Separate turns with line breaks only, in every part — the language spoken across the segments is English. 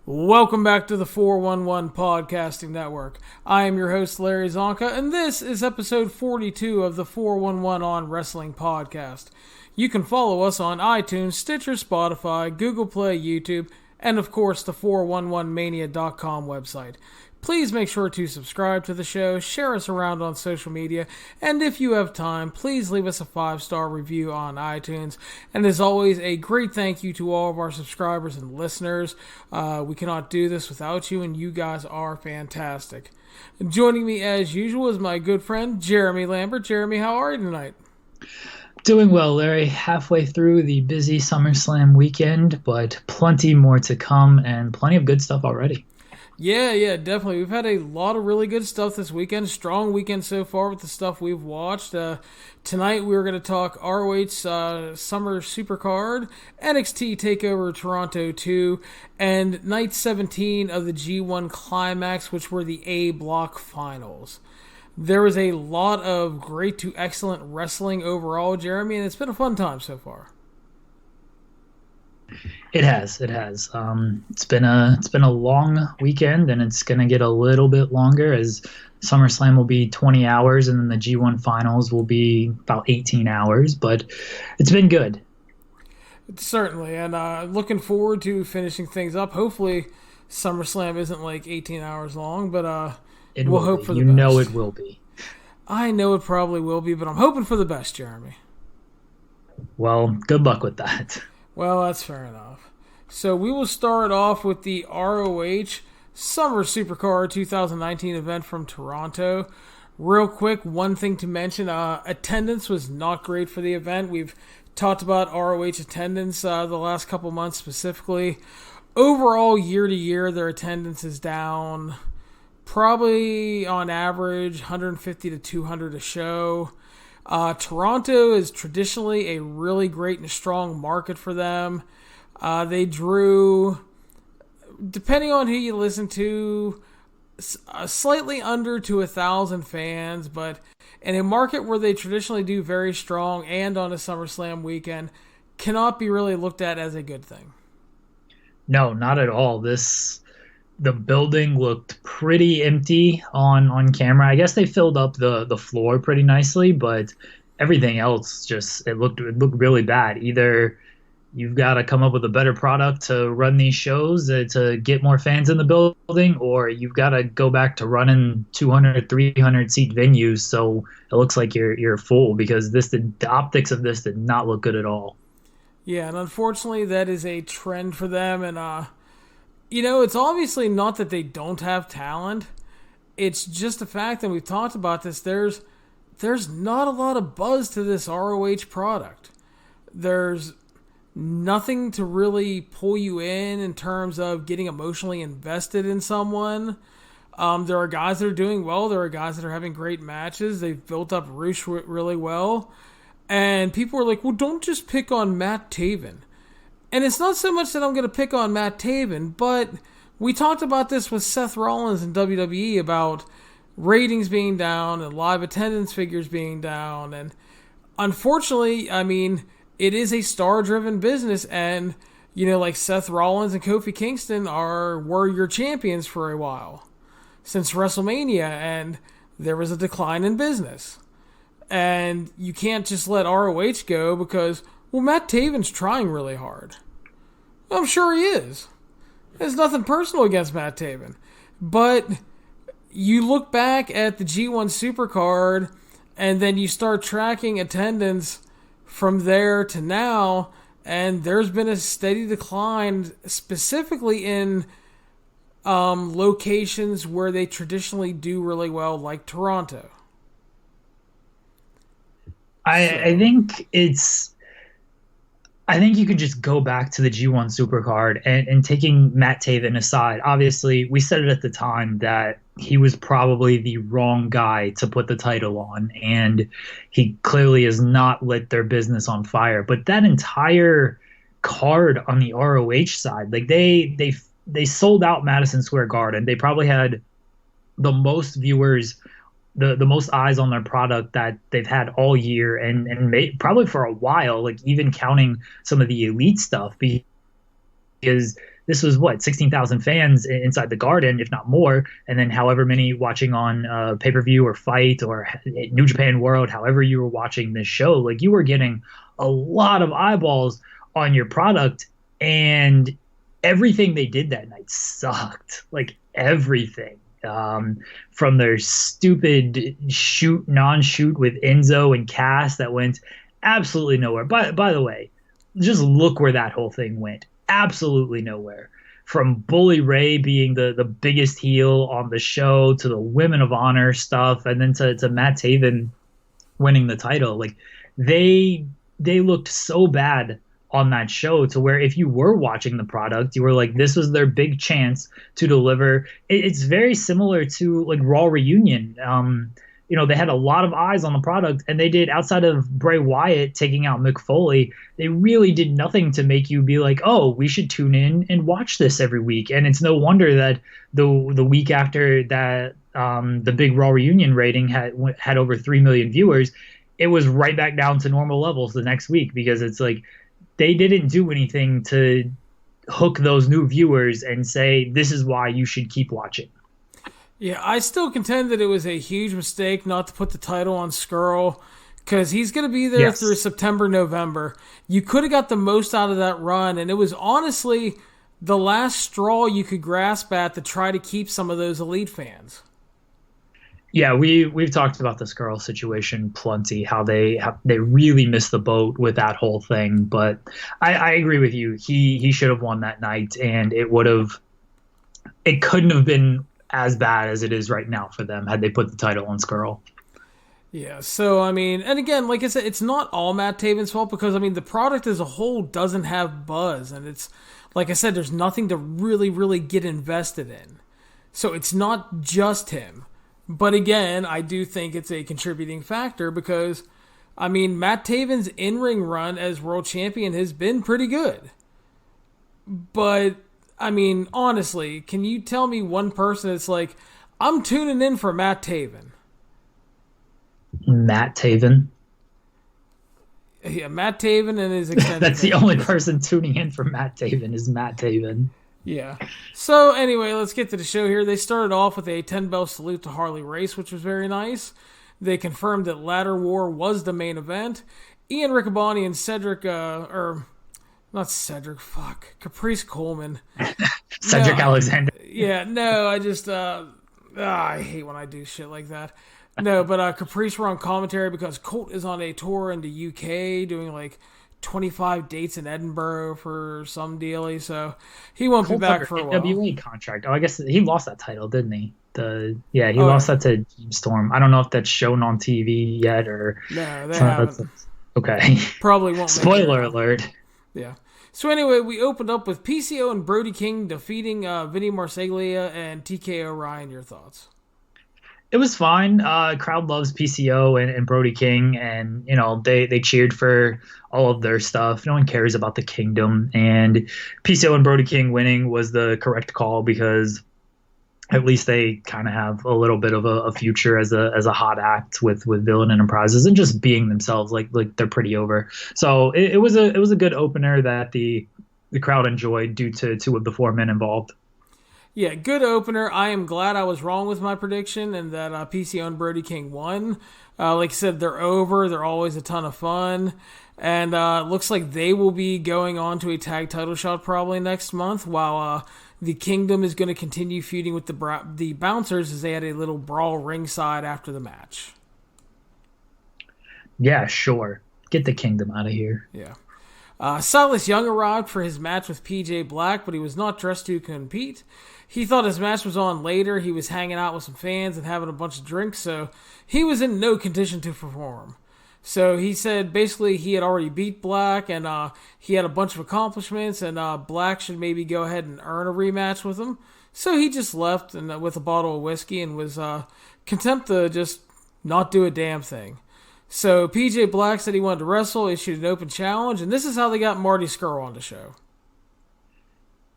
Welcome back to the 411 Podcasting Network. I am your host, Larry Csonka, and this is episode 42 of the 411 on Wrestling Podcast. You can follow us on iTunes, Stitcher, Spotify, Google Play, YouTube, and of course the 411mania.com website. Please make sure to subscribe to the show, share us around on social media, and if you have time, please leave us a 5-star review on iTunes. And as always, a great thank you to all of our subscribers and listeners. We cannot do this without you, and you guys are fantastic. Joining me as usual is my good friend, Jeremy Lambert. Jeremy, how are you tonight?
Doing well, Larry. Halfway through the busy SummerSlam weekend, but plenty more to come and plenty of good stuff already.
Yeah, definitely. We've had a lot of really good stuff this weekend. Strong weekend so far with the stuff we've watched. Tonight we're going to talk ROH Summer Supercard, NXT Takeover Toronto 2, and Night 17 of the G1 Climax, which were the A Block Finals. There was a lot of great to excellent wrestling overall, Jeremy, and it's been a fun time so far.
It has. It's been a long weekend, and it's going to get a little bit longer as SummerSlam will be 20 hours, and then the G1 Finals will be about 18 hours. But it's been good.
Certainly, and looking forward to finishing things up. Hopefully, SummerSlam isn't like 18 hours long, but we'll hope for the best.
You know it will be.
I know it probably will be, but I'm hoping for the best, Jeremy.
Well, good luck with that.
Well, that's fair enough. So we will start off with the ROH Summer Supercard 2019 event from Toronto. Real quick, one thing to mention, attendance was not great for the event. We've talked about ROH attendance the last couple months specifically. Overall, year to year, their attendance is down probably on average 150 to 200 a show. Toronto is traditionally a really great and strong market for them. They drew, depending on who you listen to, slightly under to 1,000 fans, but in a market where they traditionally do very strong and on a SummerSlam weekend, cannot be really looked at as a good thing.
No, not at all. The building looked pretty empty on camera. I guess they filled up the floor pretty nicely, but everything else just it looked really bad. Either you've got to come up with a better product to run these shows to get more fans in the building, or you've got to go back to running 200, 300 seat venues so it looks like you're full, because the optics of this did not look good at all.
Yeah, and unfortunately that is a trend for them, and it's obviously not that they don't have talent. It's just the fact that we've talked about this. There's not a lot of buzz to this ROH product. There's nothing to really pull you in terms of getting emotionally invested in someone. There are guys that are doing well. There are guys that are having great matches. They've built up Roosh really well. And people are like, well, don't just pick on Matt Taven. And it's not so much that I'm going to pick on Matt Taven, but we talked about this with Seth Rollins in WWE about ratings being down and live attendance figures being down. And unfortunately, it is a star-driven business, and, like Seth Rollins and Kofi Kingston were your champions for a while, since WrestleMania, and there was a decline in business. And you can't just let ROH go because, well, Matt Taven's trying really hard. I'm sure he is. There's nothing personal against Matt Taven. But you look back at the G1 Supercard, and then you start tracking attendance from there to now, and there's been a steady decline, specifically in locations where they traditionally do really well, like Toronto.
I think you could just go back to the G1 Supercard and taking Matt Taven aside. Obviously, we said it at the time that he was probably the wrong guy to put the title on, and he clearly has not lit their business on fire. But that entire card on the ROH side, like they sold out Madison Square Garden. They probably had the most viewers, the most eyes on their product that they've had all year, and probably for a while, like even counting some of the elite stuff, because this was what, 16,000 fans inside the Garden, if not more, and then however many watching on pay-per-view or Fight or New Japan World, however you were watching this show, like you were getting a lot of eyeballs on your product, and everything they did that night sucked. Like everything. From their stupid non-shoot with Enzo and Cass that went absolutely nowhere. By the way, just look where that whole thing went. Absolutely nowhere. From Bully Ray being the biggest heel on the show to the Women of Honor stuff, and then to Matt Taven winning the title. Like they looked so bad on that show, to where if you were watching the product, you were like, this was their big chance to deliver. It's very similar to like Raw Reunion. They had a lot of eyes on the product, and they did, outside of Bray Wyatt taking out Mick Foley, they really did nothing to make you be like, oh, we should tune in and watch this every week. And it's no wonder that the week after that, the big Raw Reunion rating had over 3 million viewers, it was right back down to normal levels the next week, because it's like, they didn't do anything to hook those new viewers and say, this is why you should keep watching.
Yeah, I still contend that it was a huge mistake not to put the title on Skrull, because he's going to be there through September, November. You could have got the most out of that run, and it was honestly the last straw you could grasp at to try to keep some of those elite fans.
Yeah, we've talked about the Skrull situation plenty, how they really missed the boat with that whole thing. But I agree with you. He should have won that night, and it couldn't have been as bad as it is right now for them had they put the title on Skrull.
Yeah, so, I mean, and again, like I said, it's not all Matt Taven's fault, because, I mean, the product as a whole doesn't have buzz, and it's, like I said, there's nothing to really, really get invested in. So it's not just him. But again, I do think it's a contributing factor, because, I mean, Matt Taven's in-ring run as world champion has been pretty good. But, I mean, honestly, can you tell me one person that's like, I'm tuning in for Matt Taven?
Matt Taven?
Yeah, Matt Taven and his extended
That's the only person tuning in for Matt Taven is Matt Taven.
Yeah. So anyway, let's get to the show here. They started off with a 10-bell salute to Harley Race, which was very nice. They confirmed that Ladder War was the main event. Ian Riccaboni and Caprice Coleman.
Cedric Alexander.
Yeah, no, I just, I hate when I do shit like that. No, but Caprice were on commentary because Colt is on a tour in the UK doing like 25 dates in Edinburgh for some dealie, so he won't be back for a while.
NWA contract. Oh, I guess he lost that title, didn't he? He lost that to James Storm. I don't know if that's shown on TV yet or.
No, they haven't.
Okay.
Probably won't.
Spoiler alert.
Yeah. So anyway, we opened up with PCO and Brody King defeating Vinny Marseglia and TK O'Ryan. Your thoughts?
It was fine. Crowd loves PCO and Brody King, and they cheered for all of their stuff. No one cares about the Kingdom, and PCO and Brody King winning was the correct call, because at least they kind of have a little bit of a future as a hot act with Villain Enterprises, and just being themselves. Like they're pretty over. So it was a good opener that the crowd enjoyed due to two of the four men involved.
Yeah, good opener. I am glad I was wrong with my prediction and that PCO and Brody King won. Like I said, they're over. They're always a ton of fun. And it looks like they will be going on to a tag title shot probably next month, while the Kingdom is going to continue feuding with the Bouncers, as they had a little brawl ringside after the match.
Yeah, sure. Get the Kingdom out of here.
Yeah. Silas Young arrived for his match with PJ Black, but he was not dressed to compete. He thought his match was on later. He was hanging out with some fans and having a bunch of drinks, so he was in no condition to perform. So he said basically he had already beat Black, and he had a bunch of accomplishments, and Black should maybe go ahead and earn a rematch with him. So he just left and with a bottle of whiskey and was content to just not do a damn thing. So PJ Black said he wanted to wrestle, issued an open challenge, and this is how they got Marty Scurll on the show.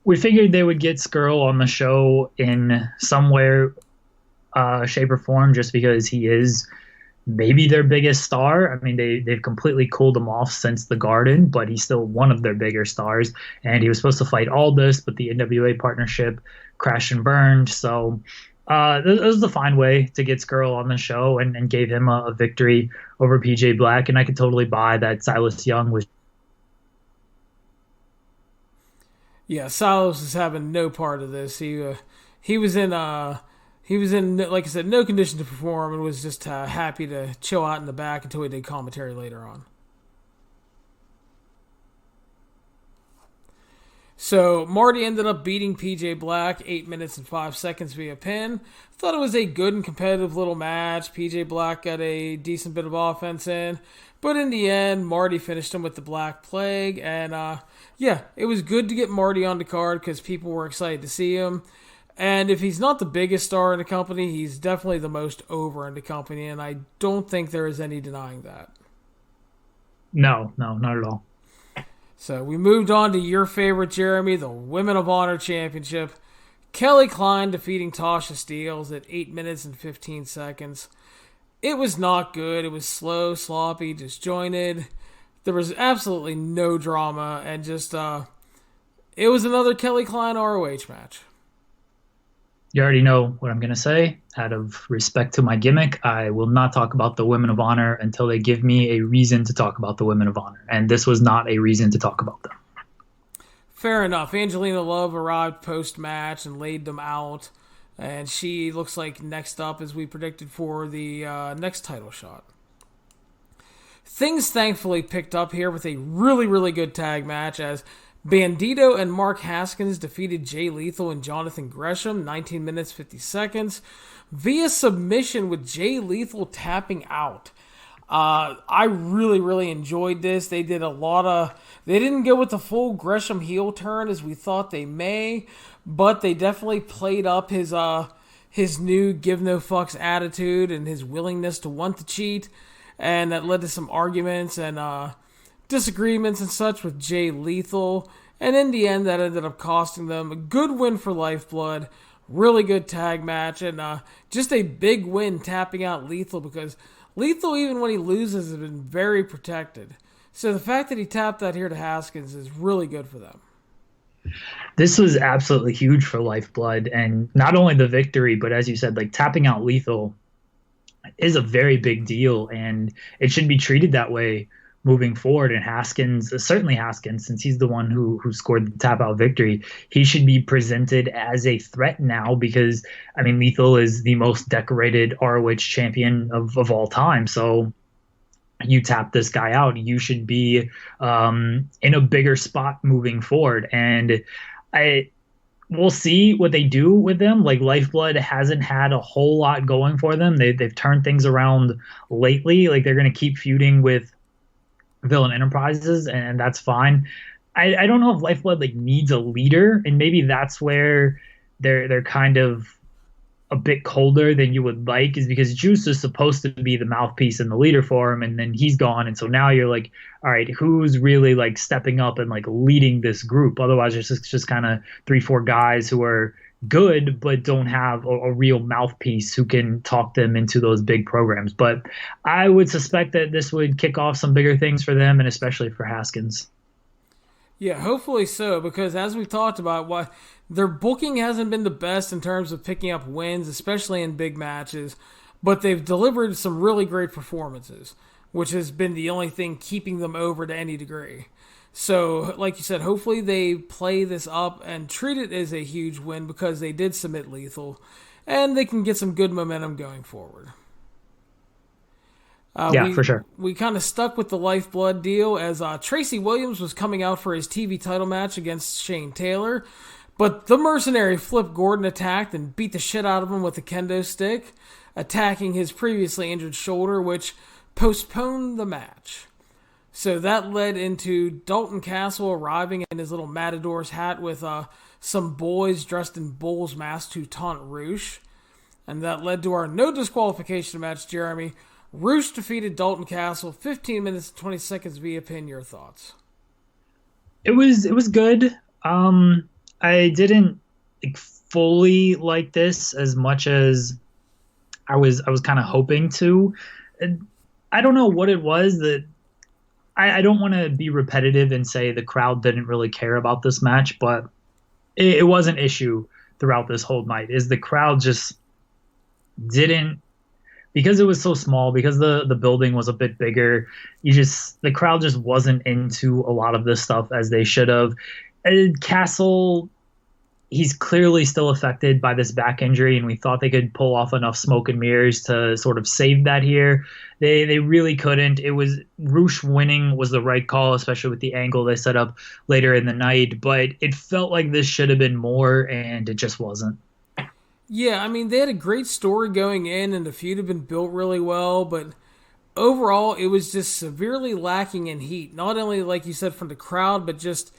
We figured they would get Scurll on the show in some way, shape, or form, just because he is maybe their biggest star. I mean, they've completely cooled him off since the Garden, but he's still one of their bigger stars. And he was supposed to fight Aldis, but the NWA partnership crashed and burned. So it was a fine way to get Skrull on the show and gave him a victory over PJ Black. And I could totally buy that Silas Young was.
Yeah, Silas is having no part of this. He was in like I said, no condition to perform, and was just happy to chill out in the back until he did commentary later on. So Marty ended up beating PJ Black 8 minutes and 5 seconds via pin. Thought it was a good and competitive little match. PJ Black got a decent bit of offense in. But in the end, Marty finished him with the Black Plague. And yeah, it was good to get Marty on the card because people were excited to see him. And if he's not the biggest star in the company, he's definitely the most over in the company. And I don't think there is any denying that.
No, not at all.
So we moved on to your favorite, Jeremy, the Women of Honor Championship. Kelly Klein defeating Tasha Steelz at 8 minutes and 15 seconds. It was not good. It was slow, sloppy, disjointed. There was absolutely no drama, and just it was another Kelly Klein ROH match.
You already know what I'm going to say. Out of respect to my gimmick, I will not talk about the Women of Honor until they give me a reason to talk about the Women of Honor. And this was not a reason to talk about them.
Fair enough. Angelina Love arrived post-match and laid them out. And she looks like next up, as we predicted, for the next title shot. Things thankfully picked up here with a really, really good tag match as Bandito and Mark Haskins defeated Jay Lethal and Jonathan Gresham, 19 minutes, 50 seconds, via submission with Jay Lethal tapping out. I really, really enjoyed this. They did they didn't go with the full Gresham heel turn as we thought they may, but they definitely played up his new give no fucks attitude and his willingness to want to cheat, and that led to some arguments and disagreements and such with Jay Lethal, and in the end that ended up costing them a good win for Lifeblood, really good tag match, and just a big win tapping out Lethal, because Lethal, even when he loses, has been very protected. So the fact that he tapped out here to Haskins is really good for them.
This was absolutely huge for Lifeblood, and not only the victory, but as you said, like tapping out Lethal is a very big deal, and it should be treated that way moving forward. And Haskins, certainly Haskins, since he's the one who scored the tap out victory, he should be presented as a threat now, because I mean Lethal is the most decorated ROH champion of all time. So you tap this guy out, you should be in a bigger spot moving forward. And we'll see what they do with them. Like Lifeblood hasn't had a whole lot going for them. They've turned things around lately. Like they're going to keep feuding with Villain Enterprises, and that's fine. I don't know if Lifeblood like needs a leader, and maybe that's where they're kind of a bit colder than you would like, is because Juice is supposed to be the mouthpiece and the leader for him, and then he's gone, and so now you're like, all right, who's really like stepping up and like leading this group? Otherwise, it's just kind of 3-4 guys who are good but don't have a real mouthpiece who can talk them into those big programs. But I would suspect that this would kick off some bigger things for them, and especially for Haskins.
Yeah, hopefully so, because as we've talked about, their booking hasn't been the best in terms of picking up wins, especially in big matches, but they've delivered some really great performances, which has been the only thing keeping them over to any degree. So, like you said, hopefully they play this up and treat it as a huge win, because they did submit Lethal, and they can get some good momentum going forward.
For sure.
We kind of stuck with the Lifeblood deal as Tracy Williams was coming out for his TV title match against Shane Taylor, but the Mercenary Flip Gordon attacked and beat the shit out of him with a kendo stick, attacking his previously injured shoulder, which postponed the match. So that led into Dalton Castle arriving in his little Matador's hat with some boys dressed in Bull's mask to taunt Roosh. And that led to our no disqualification match, Jeremy. Roosh defeated Dalton Castle 15 minutes and 20 seconds via pin. Your thoughts?
It was good. I didn't fully like this as much as I was kind of hoping to. I don't know what it was that I don't want to be repetitive and say the crowd didn't really care about this match, but it was an issue throughout this whole night. Is the crowd just didn't, because it was so small, because the building was a bit bigger, the crowd just wasn't into a lot of this stuff as they should have. And Castle, he's clearly still affected by this back injury, and we thought they could pull off enough smoke and mirrors to sort of save that here. They really couldn't. It was Roosh winning was the right call, especially with the angle they set up later in the night, but it felt like this should have been more, and it just wasn't.
Yeah, I mean, they had a great story going in, and the feud had been built really well, but overall, it was just severely lacking in heat. Not only, like you said, from the crowd, but just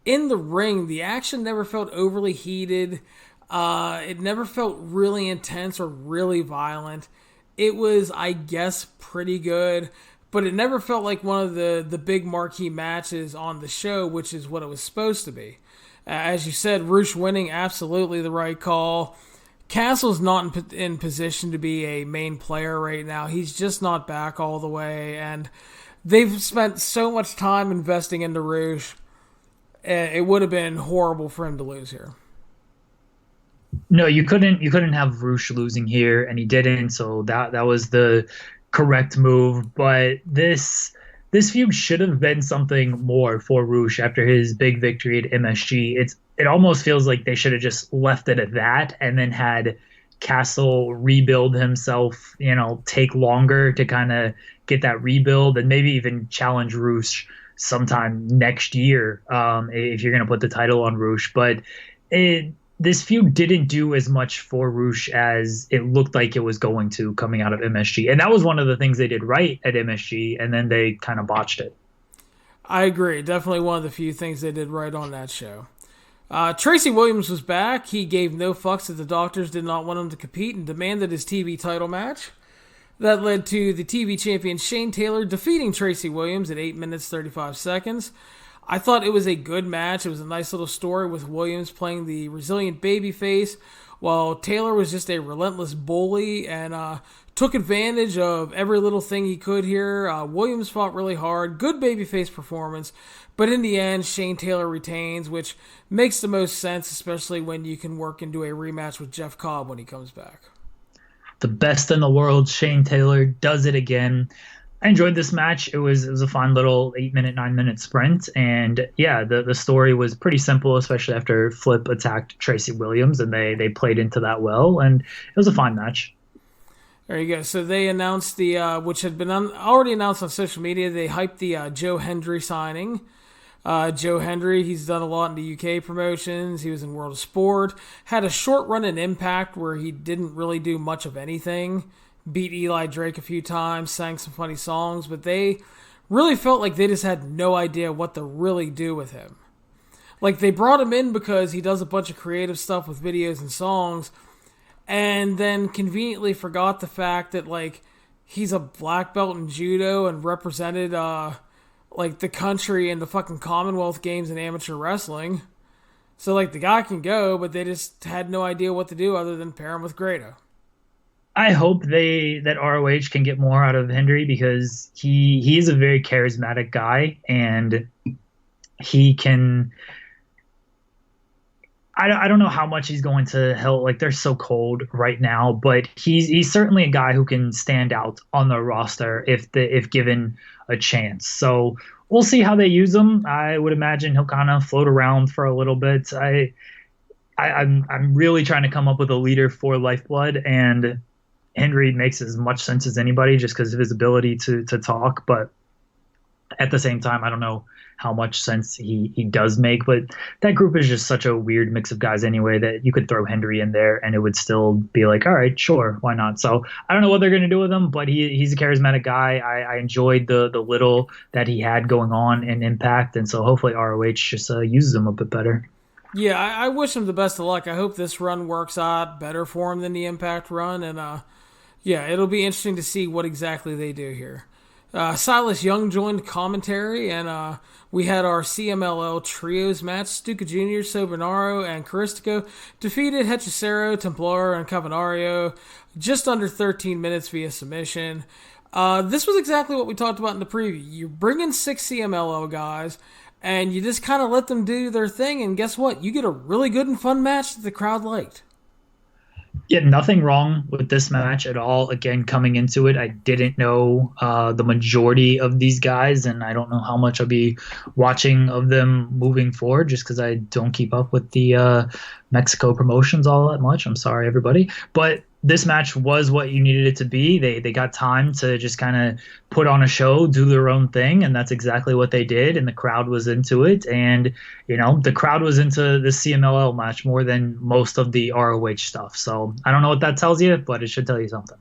in the ring. The action never felt overly heated. It never felt really intense or really violent. It was, I guess, pretty good, but it never felt like one of the big marquee matches on the show, which is what it was supposed to be. As you said, Roosh winning, absolutely the right call. Castle's not in position to be a main player right now. He's just not back all the way, and they've spent so much time investing into Roosh. It would have been horrible for him to lose here.
No, you couldn't have Roosh losing here, and he didn't. So that was the correct move. But this feud should have been something more for Roosh after his big victory at MSG. It almost feels like they should have just left it at that, and then had Castle rebuild himself. Take longer to kind of get that rebuild, and maybe even challenge Roosh sometime next year, if you're going to put the title on Roosh. But this feud didn't do as much for Roosh as it looked like it was going to coming out of MSG. And that was one of the things they did right at MSG, and then they kind of botched it.
I agree. Definitely one of the few things they did right on that show. Tracy Williams was back. He gave no fucks that the doctors did not want him to compete and demanded his TV title match. That led to the TV champion Shane Taylor defeating Tracy Williams at 8 minutes 35 seconds. I thought it was a good match. It was a nice little story with Williams playing the resilient babyface, while Taylor was just a relentless bully and took advantage of every little thing he could here. Williams fought really hard. Good babyface performance. But in the end, Shane Taylor retains, which makes the most sense, especially when you can work into a rematch with Jeff Cobb when he comes back.
The best in the world, Shane Taylor, does it again. I enjoyed this match. It was a fun little 9-minute sprint. And yeah, the story was pretty simple, especially after Flip attacked Tracy Williams, and they played into that well. And it was a fine match.
There you go. So they announced which had been already announced on social media, they hyped the Joe Hendry signing. Joe Hendry, he's done a lot in the UK promotions. He was in World of Sport. Had a short run in Impact where he didn't really do much of anything. Beat Eli Drake a few times, sang some funny songs, but they really felt like they just had no idea what to really do with him. Like, they brought him in because he does a bunch of creative stuff with videos and songs, and then conveniently forgot the fact that, like, he's a black belt in judo and represented, the country in the fucking Commonwealth Games in amateur wrestling. So, like, the guy can go, but they just had no idea what to do other than pair him with Grado.
I hope that ROH can get more out of Hendry, because he is a very charismatic guy, and he can. I don't know how much he's going to help. Like, they're so cold right now, but he's certainly a guy who can stand out on the roster if given a chance. So we'll see how they use him. I would imagine he'll kind of float around for a little bit. I'm really trying to come up with a leader for Lifeblood, and Henry makes as much sense as anybody just because of his ability to talk. But at the same time, I don't know how much sense he does make. But that group is just such a weird mix of guys anyway that you could throw Henry in there and it would still be like, all right, sure, why not? So I don't know what they're going to do with him, but he's a charismatic guy. I enjoyed the little that he had going on in Impact, and so hopefully ROH just uses him a bit better.
Yeah, I wish him the best of luck. I hope this run works out better for him than the Impact run, and yeah, it'll be interesting to see what exactly they do here. Silas Young joined commentary, and we had our CMLL Trios match. Stuka Jr., Sobernaro, and Caristico defeated Hechicero, Templar, and Cavanario just under 13 minutes via submission. This was exactly what we talked about in the preview. You bring in 6 CMLL guys, and you just kind of let them do their thing, and guess what? You get a really good and fun match that the crowd liked.
Yeah, nothing wrong with this match at all. Again, coming into it, I didn't know the majority of these guys, and I don't know how much I'll be watching of them moving forward just because I don't keep up with the Mexico promotions all that much. I'm sorry, everybody. But this match was what you needed it to be. They got time to just kind of put on a show, do their own thing, and that's exactly what they did, and the crowd was into it. And, the crowd was into the CMLL match more than most of the ROH stuff. So I don't know what that tells you, but it should tell you something.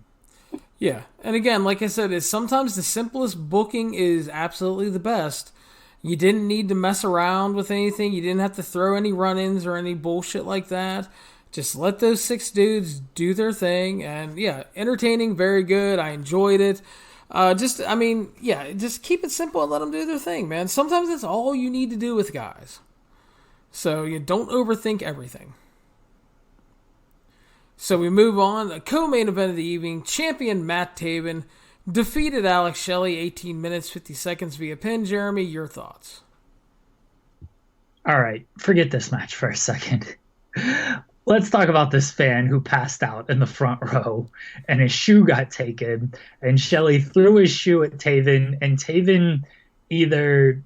Yeah, and again, like I said, is sometimes the simplest booking is absolutely the best. You didn't need to mess around with anything. You didn't have to throw any run-ins or any bullshit like that. Just let those 6 dudes do their thing, and yeah, entertaining, very good. I enjoyed it. Just keep it simple and let them do their thing, man. Sometimes that's all you need to do with guys. So you don't overthink everything. So we move on. A co-main event of the evening, champion Matt Taven defeated Alex Shelley 18 minutes, 50 seconds via pin. Jeremy, your thoughts?
All right, forget this match for a second. Let's talk about this fan who passed out in the front row and his shoe got taken, and Shelley threw his shoe at Taven, and Taven either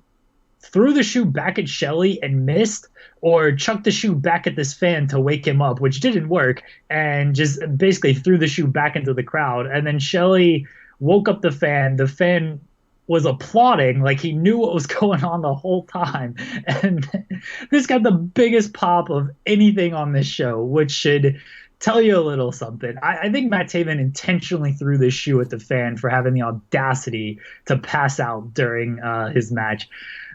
threw the shoe back at Shelley and missed, or chucked the shoe back at this fan to wake him up, which didn't work, and just basically threw the shoe back into the crowd. And then Shelley woke up the fan. The fan was applauding like he knew what was going on the whole time. And this got the biggest pop of anything on this show, which should tell you a little something. I think Matt Taven intentionally threw this shoe at the fan for having the audacity to pass out during his match.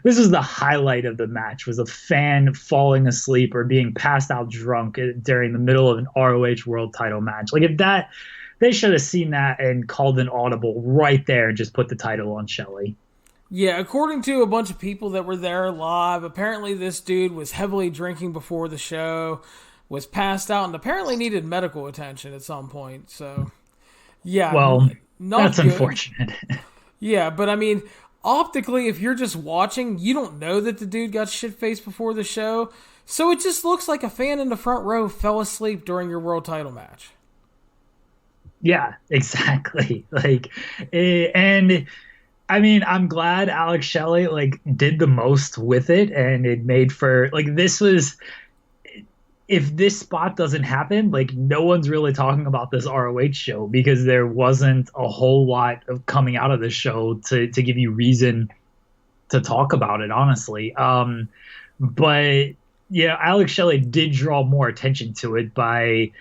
This is the highlight of the match, was a fan falling asleep or being passed out drunk during the middle of an ROH world title match. Like, if that... They should have seen that and called an audible right there and just put the title on Shelley.
Yeah, according to a bunch of people that were there live, apparently this dude was heavily drinking before the show, was passed out, and apparently needed medical attention at some point. So, yeah.
Well,
that's
good. Unfortunate.
Yeah, but I mean, optically, if you're just watching, you don't know that the dude got shit-faced before the show. So it just looks like a fan in the front row fell asleep during your world title match.
Yeah, exactly. And I mean, I'm glad Alex Shelley did the most with it, and it made for this was, if this spot doesn't happen, no one's really talking about this ROH show, because there wasn't a whole lot of coming out of the show to give you reason to talk about it, honestly. But yeah, Alex Shelley did draw more attention to it by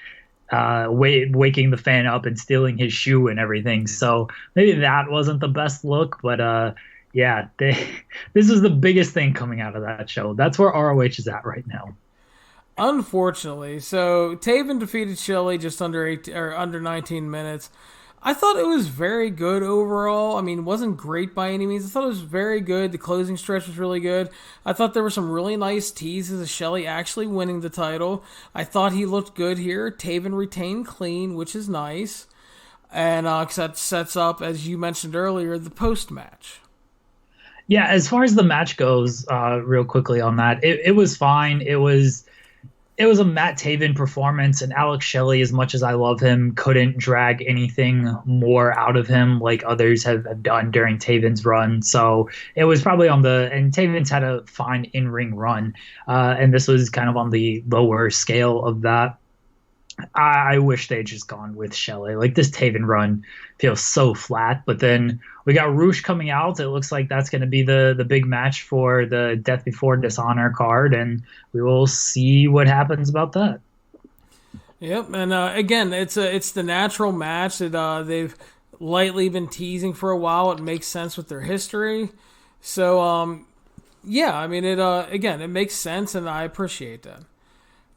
waking the fan up and stealing his shoe and everything. So maybe that wasn't the best look, but yeah, this is the biggest thing coming out of that show. That's where ROH is at right now.
Unfortunately, so Taven defeated Shelley just under 19 minutes. I thought it was very good overall. I mean, it wasn't great by any means. I thought it was very good. The closing stretch was really good. I thought there were some really nice teases of Shelley actually winning the title. I thought he looked good here. Taven retained clean, which is nice. And that sets up, as you mentioned earlier, the post-match.
Yeah, as far as the match goes, real quickly on that, it was fine. It was a Matt Taven performance, and Alex Shelley, as much as I love him, couldn't drag anything more out of him like others have done during Taven's run. So it was probably and Taven's had a fine in-ring run, and this was kind of on the lower scale of that. I wish they'd just gone with Shelley. This Taven run feels so flat, but then we got Roosh coming out. It looks like that's going to be the big match for the Death Before Dishonor card, and we will see what happens about that.
Yep, and again, it's the natural match that they've lightly been teasing for a while. It makes sense with their history. So, yeah, I mean, it makes sense, and I appreciate that.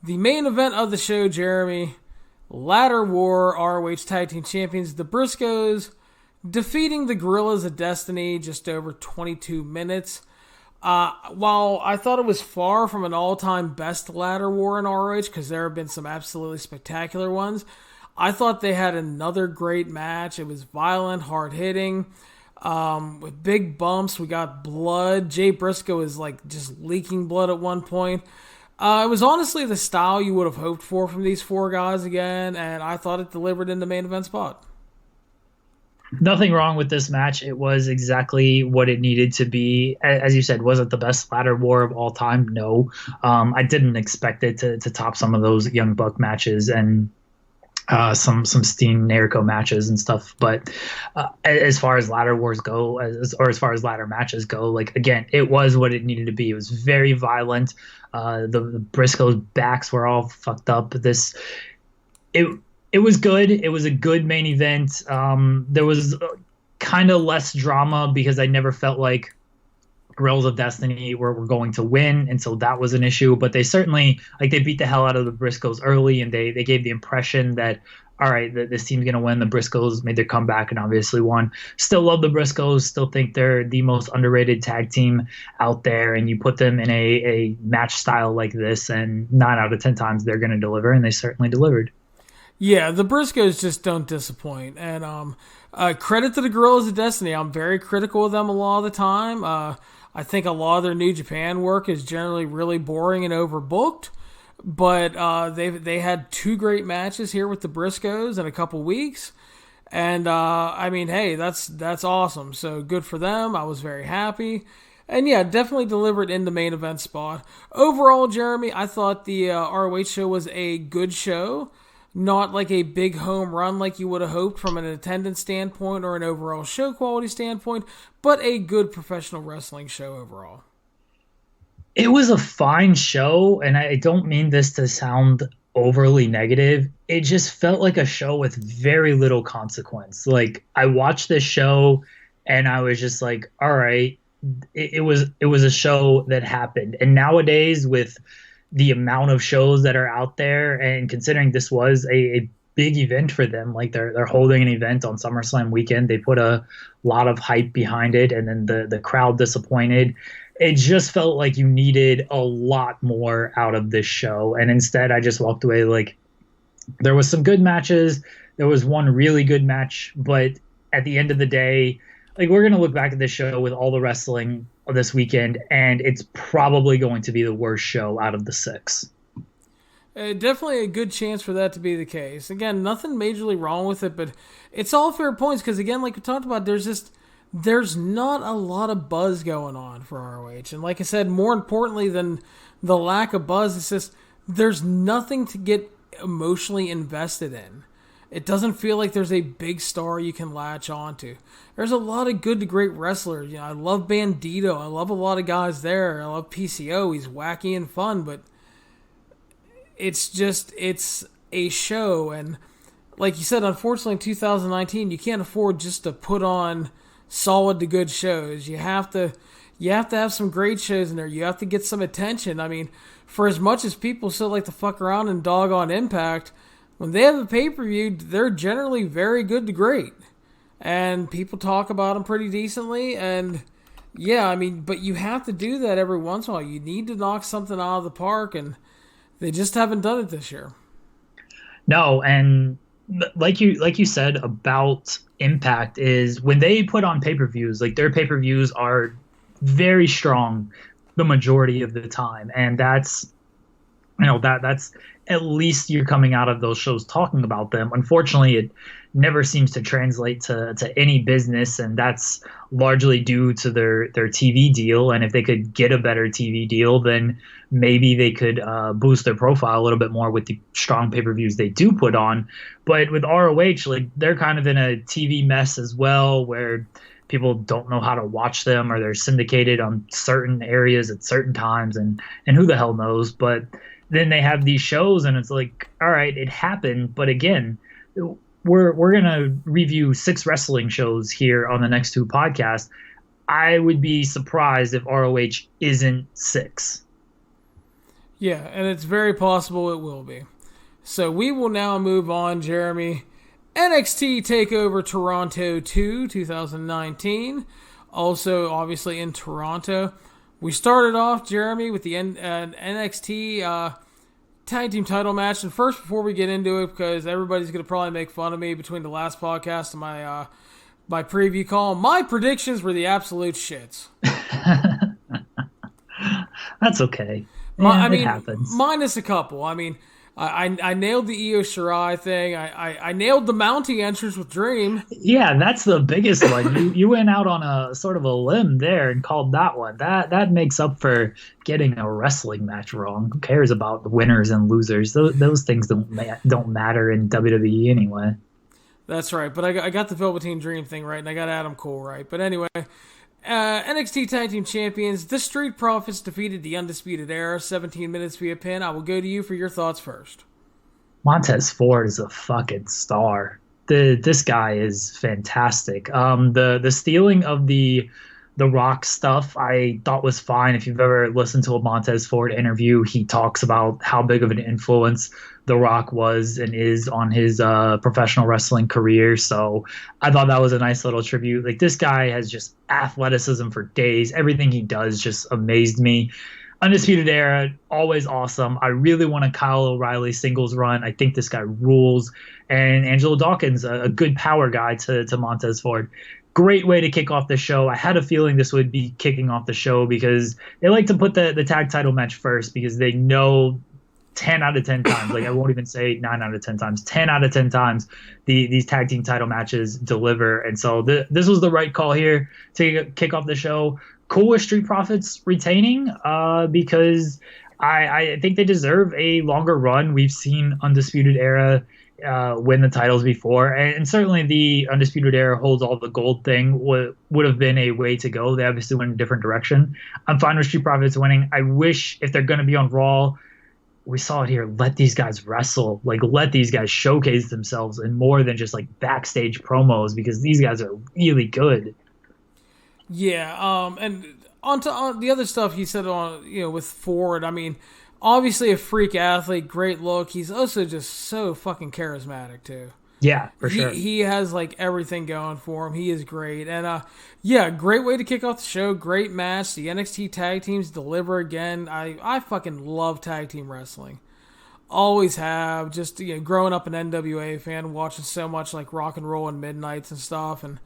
The main event of the show, Jeremy, Ladder War ROH Tag Team Champions, the Briscoes, defeating the Guerrillas of Destiny just over 22 minutes. While I thought it was far from an all-time best Ladder War in ROH, because there have been some absolutely spectacular ones, I thought they had another great match. It was violent, hard-hitting, with big bumps. We got blood. Jay Briscoe is like just leaking blood at one point. It was honestly the style you would have hoped for from these four guys again, and I thought it delivered in the main event spot.
Nothing wrong with this match. It was exactly what it needed to be. As you said, was it the best ladder war of all time? No. I didn't expect it to top some of those Young Buck matches and some Steen Jericho matches and stuff. But as far as ladder wars go, or as far as ladder matches go, like, again, it was what it needed to be. It was very violent. The Briscoes' backs were all fucked up. It was good. It was a good main event. There was kind of less drama because I never felt like Guerrillas of Destiny were going to win, and so that was an issue. But they certainly, like, they beat the hell out of the Briscoes early, and they gave the impression that, all right, this team's going to win. The Briscoes made their comeback and obviously won. Still love the Briscoes. Still think they're the most underrated tag team out there, and you put them in a match style like this, and 9 out of 10 times they're going to deliver, and they certainly delivered.
Yeah, the Briscoes just don't disappoint. And credit to the Guerrillas of Destiny. I'm very critical of them a lot of the time. I think a lot of their New Japan work is generally really boring and overbooked. But they had 2 great matches here with the Briscoes in a couple weeks. And, I mean, hey, that's awesome. So good for them. I was very happy. And yeah, definitely delivered in the main event spot. Overall, Jeremy, I thought the ROH show was a good show. Not like a big home run like you would have hoped from an attendance standpoint or an overall show quality standpoint, but a good professional wrestling show overall.
It was a fine show, and I don't mean this to sound overly negative. It just felt like a show with very little consequence. Like, I watched this show, and I was just like, all right, it was a show that happened. And nowadays, with the amount of shows that are out there, and considering this was a big event for them, like they're holding an event on SummerSlam weekend, they put a lot of hype behind it, and then the crowd disappointed. It just felt like you needed a lot more out of this show, and instead I just walked away like, there was some good matches, there was one really good match, but at the end of the day, like, we're going to look back at this show with all the wrestling of this weekend, and it's probably going to be the worst show out of the 6.
Definitely a good chance for that to be the case. Again, nothing majorly wrong with it, but it's all fair points because, again, like we talked about, there's not a lot of buzz going on for ROH. And like I said, more importantly than the lack of buzz, it's just there's nothing to get emotionally invested in. It doesn't feel like there's a big star you can latch onto. There's a lot of good to great wrestlers. You know, I love Bandito. I love a lot of guys there. I love PCO. He's wacky and fun, but it's a show. And like you said, unfortunately in 2019, you can't afford just to put on solid to good shows. You have to have some great shows in there. You have to get some attention. I mean, for as much as people still like to fuck around and dog on Impact, when they have a pay-per-view, they're generally very good to great. And people talk about them pretty decently. And yeah, I mean, but you have to do that every once in a while. You need to knock something out of the park, and they just haven't done it this year.
No, and like you said about Impact, is when they put on pay-per-views, like, their pay-per-views are very strong the majority of the time. And that's at least you're coming out of those shows talking about them. Unfortunately, it never seems to translate to any business, and that's largely due to their TV deal. And if they could get a better TV deal, then maybe they could boost their profile a little bit more with the strong pay-per-views they do put on. But with ROH, like, they're kind of in a TV mess as well, where people don't know how to watch them, or they're syndicated on certain areas at certain times, and who the hell knows. But then they have these shows, and it's like, all right, it happened. But again, we're going to review 6 wrestling shows here on the next 2 podcasts. I would be surprised if ROH isn't 6.
Yeah, and it's very possible it will be. So we will now move on, Jeremy. NXT Takeover Toronto 2, 2019. Also, obviously, in Toronto. We started off, Jeremy, with the NXT tag team title match. And first, before we get into it, because everybody's going to probably make fun of me between the last podcast and my preview call, my predictions were the absolute shits.
That's okay. It happens.
Minus a couple. I mean, I nailed the Io Shirai thing. I nailed the mounting entrance with Dream.
Yeah, that's the biggest one. You went out on a sort of a limb there and called that one. That makes up for getting a wrestling match wrong. Who cares about the winners and losers? Those things don't matter in WWE anyway.
That's right. But I got the Velveteen Dream thing right, and I got Adam Cole right. But anyway, NXT Tag Team Champions, the Street Profits defeated the Undisputed Era, 17 minutes via pin. I will go to you for your thoughts first.
Montez Ford is a fucking star. This guy is fantastic. The stealing of the Rock stuff I thought was fine. If you've ever listened to a Montez Ford interview, he talks about how big of an influence The Rock was and is on his professional wrestling career. So I thought that was a nice little tribute. Like, this guy has just athleticism for days. Everything he does just amazed me. Undisputed Era, always awesome. I really want a Kyle O'Reilly singles run. I think this guy rules. And Angelo Dawkins, a good power guy to Montez Ford. Great way to kick off the show. I had a feeling this would be kicking off the show because they like to put the tag title match first because they know 10 out of 10 times, like I won't even say 9 out of 10 times, 10 out of 10 times these tag team title matches deliver. And so this was the right call here to kick off the show. Cool with Street Profits retaining because I think they deserve a longer run. We've seen Undisputed Era win the titles before, and certainly the Undisputed Era holds all the gold thing would have been a way to go. They obviously went in a different direction. I'm fine with Street Profits winning. I wish if they're going to be on Raw, we saw it here, let these guys wrestle, like let these guys showcase themselves and more than just like backstage promos because these guys are really good.
Yeah, and on the other stuff he said on with Ford, I mean, obviously a freak athlete, great look. He's also just so fucking charismatic too.
Yeah, for sure.
He has like everything going for him. He is great. And yeah, great way to kick off the show. Great match. The NXT tag teams deliver again. I fucking love tag team wrestling. Always have. Just growing up an NWA fan, watching so much like Rock and Roll and Midnights and stuff, and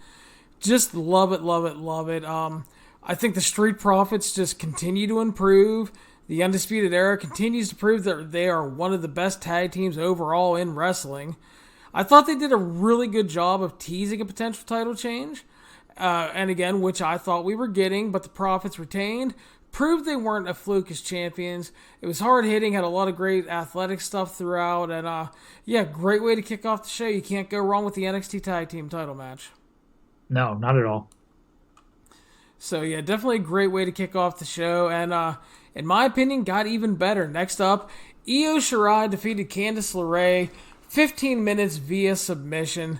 just love it, love it, love it. I think the Street Profits just continue to improve. The Undisputed Era continues to prove that they are one of the best tag teams overall in wrestling. I thought they did a really good job of teasing a potential title change. And again, which I thought we were getting, but the Profits retained. Proved they weren't a fluke as champions. It was hard-hitting, had a lot of great athletic stuff throughout. And yeah, great way to kick off the show. You can't go wrong with the NXT Tag Team title match.
No, not at all.
So yeah, definitely a great way to kick off the show. And in my opinion, got even better. Next up, Io Shirai defeated Candice LeRae. 15 minutes via submission.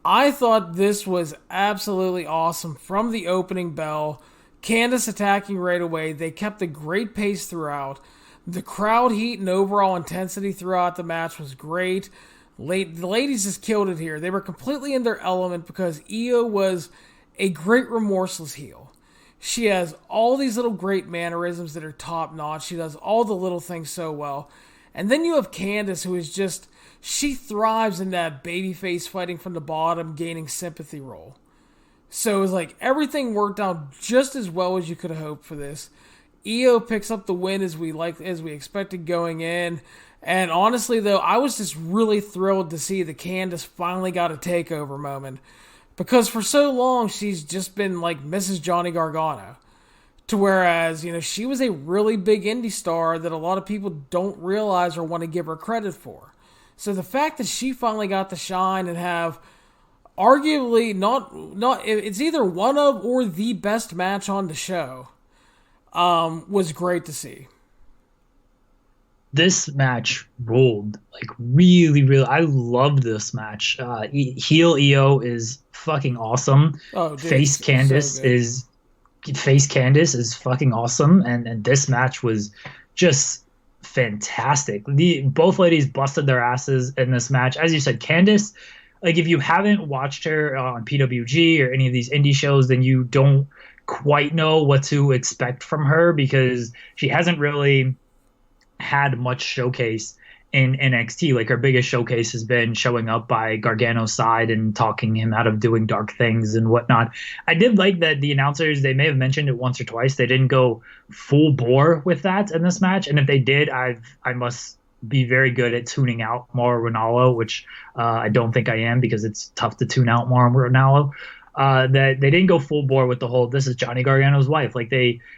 I thought this was absolutely awesome from the opening bell. Candice attacking right away. They kept a great pace throughout. The crowd heat and overall intensity throughout the match was great. The ladies just killed it here. They were completely in their element because Io was a great remorseless heel. She has all these little great mannerisms that are top notch. She does all the little things so well. And then you have Candice, who is just, she thrives in that babyface fighting from the bottom, gaining sympathy role. So it was like everything worked out just as well as you could have hoped for this. Io picks up the win as we expected going in. And honestly, though, I was just really thrilled to see that Candice finally got a takeover moment. Because for so long, she's just been like Mrs. Johnny Gargano. To whereas, she was a really big indie star that a lot of people don't realize or want to give her credit for. So the fact that she finally got to shine and have arguably it's either one of or the best match on the show was great to see.
This match ruled, like really, really. I loved this match. Heel Io is fucking awesome.
Oh, dude,
Face Candice is fucking awesome, and this match was just fantastic. Both ladies busted their asses in this match. As you said, Candice, like if you haven't watched her on PWG or any of these indie shows, then you don't quite know what to expect from her because she hasn't really had much showcase in NXT. Like her biggest showcase has been showing up by Gargano's side and talking him out of doing dark things and whatnot. I did like that the announcers, they may have mentioned it once or twice, they didn't go full bore with that in this match. And if they did, I must be very good at tuning out Mauro Ranallo, which I don't think I am, because it's tough to tune out Mauro Ranallo. That they didn't go full bore with the whole "this is Johnny Gargano's wife." Like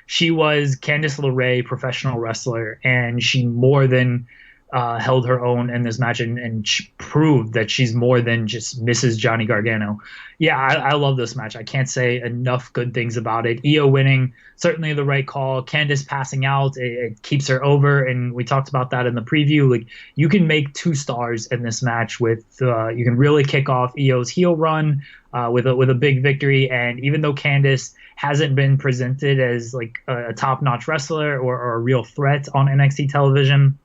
she was Candice LeRae, professional wrestler, and she more than held her own in this match and proved that she's more than just Mrs. Johnny Gargano. Yeah, I love this match. I can't say enough good things about it. Io winning, certainly the right call. Candice passing out, it keeps her over, and we talked about that in the preview. Like, you can make 2 stars in this match with you can really kick off Io's heel run with a big victory. And even though Candice hasn't been presented as like a top-notch wrestler or a real threat on NXT television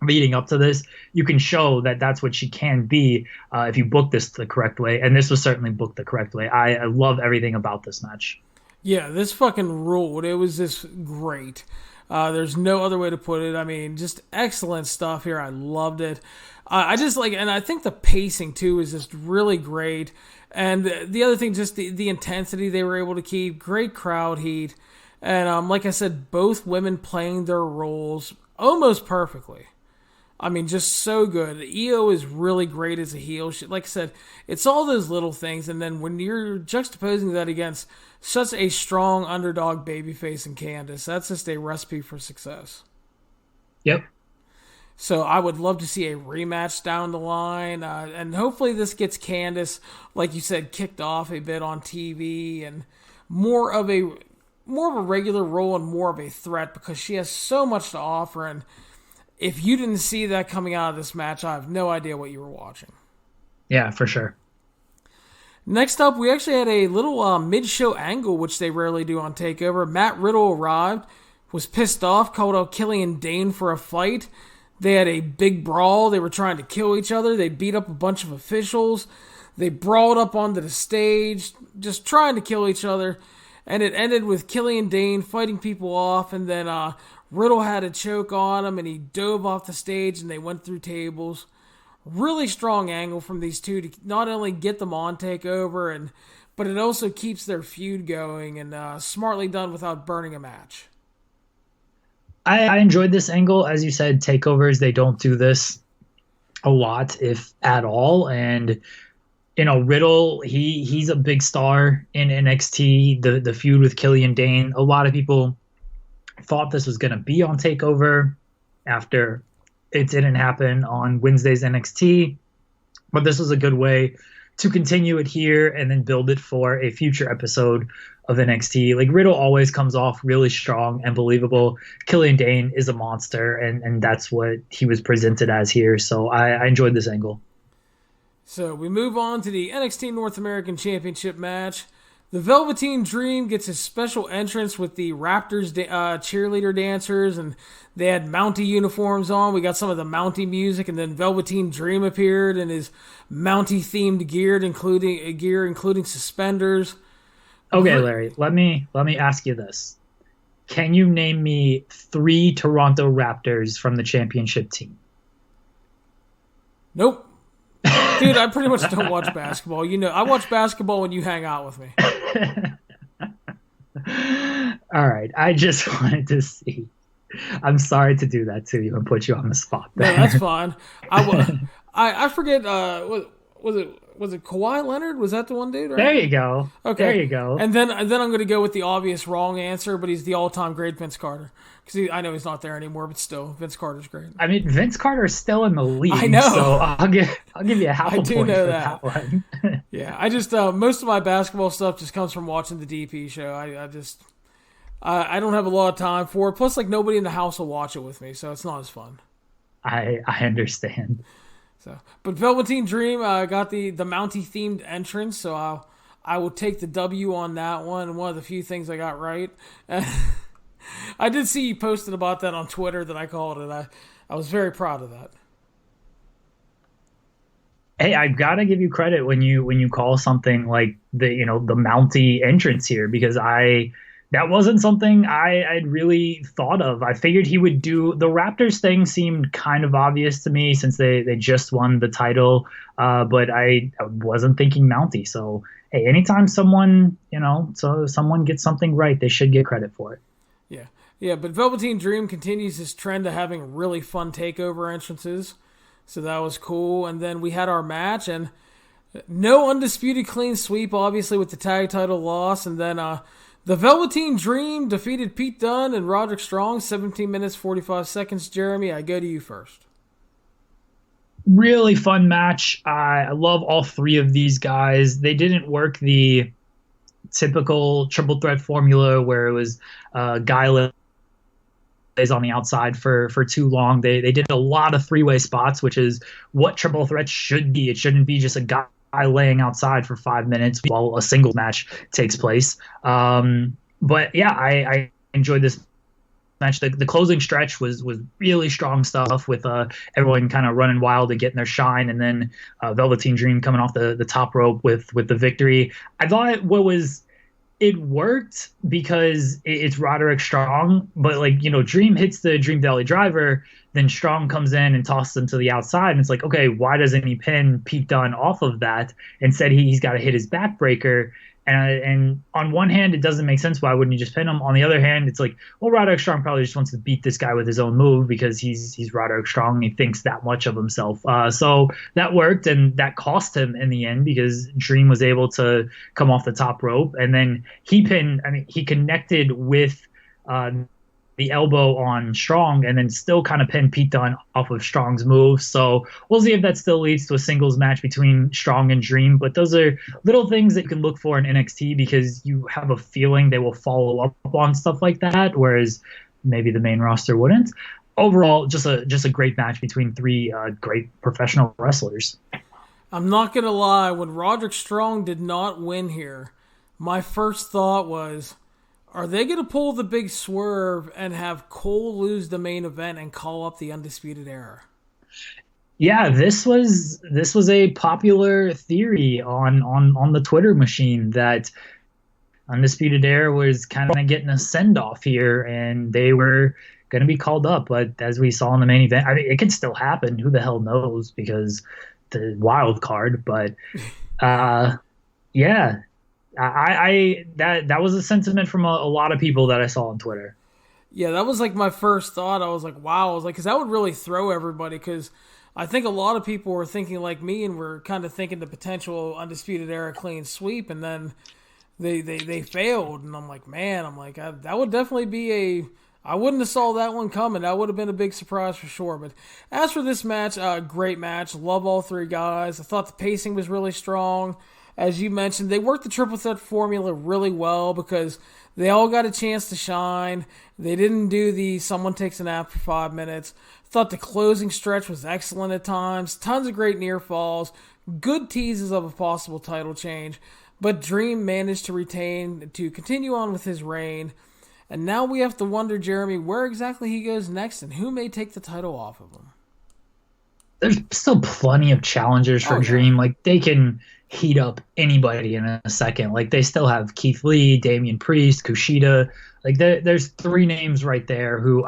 leading up to this, you can show that that's what she can be if you book this the correct way. And this was certainly booked the correct way. I love everything about this match.
Yeah, this fucking ruled. It was just great. There's no other way to put it. I mean, just excellent stuff here. I loved it. I just like, and I think the pacing too is just really great. And the other thing, just the intensity they were able to keep. Great crowd heat. And like I said, both women playing their roles almost perfectly. I mean, just so good. Io is really great as a heel. Like I said, it's all those little things. And then when you're juxtaposing that against such a strong underdog babyface in Candice, that's just a recipe for success.
Yep.
So I would love to see a rematch down the line. And hopefully this gets Candice, like you said, kicked off a bit on TV and more of a regular role and more of a threat, because she has so much to offer. And if you didn't see that coming out of this match, I have no idea what you were watching.
Yeah, for sure.
Next up, we actually had a little mid-show angle, which they rarely do on TakeOver. Matt Riddle arrived, was pissed off, called out Killian Dane for a fight. They had a big brawl. They were trying to kill each other. They beat up a bunch of officials. They brawled up onto the stage, just trying to kill each other. And it ended with Killian Dane fighting people off, and then Riddle had a choke on him, and he dove off the stage, and they went through tables. Really strong angle from these two to not only get them on TakeOver, but it also keeps their feud going, and smartly done without burning a match.
I enjoyed this angle. As you said, TakeOvers, they don't do this a lot, if at all. And, you know, Riddle, he's a big star in NXT. The feud with Killian Dane, a lot of people thought this was going to be on TakeOver after it didn't happen on Wednesday's NXT. But this was a good way to continue it here and then build it for a future episode of NXT. Like, Riddle always comes off really strong and believable. Killian Dane is a monster, and that's what he was presented as here. So I enjoyed this angle.
So we move on to the NXT North American Championship match. The Velveteen Dream gets a special entrance with the Raptors cheerleader dancers, and they had Mountie uniforms on. We got some of the Mountie music, and then Velveteen Dream appeared in his Mountie-themed gear, including suspenders.
Okay, Larry, let me ask you this. Can you name me 3 Toronto Raptors from the championship team?
Nope. Dude, I pretty much don't watch basketball. You know, I watch basketball when you hang out with me.
All right. I just wanted to see. I'm sorry to do that to you and put you on the spot there.
No, that's fine. I forget, was it Kawhi Leonard? Was that the one dude? Right?
There you go.
Okay.
There you go.
And then I'm going to go with the obvious wrong answer, but he's the all-time great Vince Carter. Because I know he's not there anymore, but still, Vince Carter's great.
I mean, Vince Carter is still in the league.
I know.
So I'll give you a half a point for
that
one.
Yeah, I just most of my basketball stuff just comes from watching the DP show. I don't have a lot of time for it. Plus, like, nobody in the house will watch it with me, so it's not as fun.
I understand.
So, but Velveteen Dream got the Mountie themed entrance, so I will take the W on that one. One of the few things I got right. I did see you posted about that on Twitter that I called it. I was very proud of that.
Hey, I've got to give you credit when you call something like the Mountie entrance here, because that That wasn't something I'd really thought of. I figured he would do the Raptors thing seemed kind of obvious to me since they just won the title. But I wasn't thinking Mountie. So hey, anytime someone gets something right, they should get credit for it.
Yeah. Yeah, but Velveteen Dream continues his trend of having really fun takeover entrances. So that was cool. And then we had our match, and no undisputed clean sweep, obviously, with the tag title loss. And then the Velveteen Dream defeated Pete Dunne and Roderick Strong, 17 minutes, 45 seconds. Jeremy, I go to you first.
Really fun match. I love all three of these guys. They didn't work the typical triple threat formula where it was Guy is on the outside for too long. They did a lot of three-way spots, which is what triple threats should be. It shouldn't be just a guy laying outside for 5 minutes while a single match takes place. But yeah, I enjoyed this match. The closing stretch was really strong stuff with everyone kind of running wild and getting their shine, and then Velveteen Dream coming off the top rope with the victory. I thought it worked because it's Roderick Strong, but Dream hits the Dream Valley Driver, then Strong comes in and tosses him to the outside, and it's like, okay, why doesn't he pin Pete Dunne off of that? Instead, he's got to hit his backbreaker. And on one hand, it doesn't make sense. Why wouldn't he just pin him? On the other hand, it's like, well, Roderick Strong probably just wants to beat this guy with his own move because he's Roderick Strong. And he thinks that much of himself. So that worked, and that cost him in the end because Dream was able to come off the top rope, and then he connected with the elbow on Strong and then still kind of pinned Pete Dunne off of Strong's move. So we'll see if that still leads to a singles match between Strong and Dream. But those are little things that you can look for in NXT because you have a feeling they will follow up on stuff like that, whereas maybe the main roster wouldn't. Overall, just a great match between three great professional wrestlers.
I'm not going to lie. When Roderick Strong did not win here, my first thought was, are they going to pull the big swerve and have Cole lose the main event and call up the Undisputed Era?
Yeah, this was a popular theory on the Twitter machine that Undisputed Era was kind of getting a send-off here, and they were going to be called up. But as we saw in the main event, I mean, it could still happen. Who the hell knows? Because the wild card. But yeah. That was a sentiment from a lot of people that I saw on Twitter.
Yeah, that was like my first thought. I was like, wow. I was like, because that would really throw everybody. Because I think a lot of people were thinking like me, and were kind of thinking the potential Undisputed Era clean sweep, and then they failed. And I'm like, man, that would definitely be I wouldn't have saw that one coming. That would have been a big surprise for sure. But as for this match, great match. Love all three guys. I thought the pacing was really strong. As you mentioned, they worked the triple threat formula really well because they all got a chance to shine. They didn't do the someone takes a nap for 5 minutes. Thought the closing stretch was excellent at times. Tons of great near falls. Good teases of a possible title change. But Dream managed to continue on with his reign. And now we have to wonder, Jeremy, where exactly he goes next and who may take the title off of him.
There's still plenty of challengers for Dream. Like, they can heat up anybody in a second. Like, they still have Keith Lee, Damian Priest, Kushida. Like, there's three names right there who,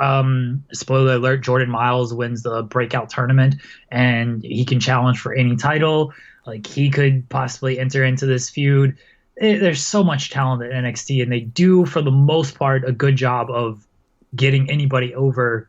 spoiler alert, Jordan Miles wins the breakout tournament, and he can challenge for any title. Like, he could possibly enter into this feud. There's so much talent at NXT, and they do, for the most part, a good job of getting anybody over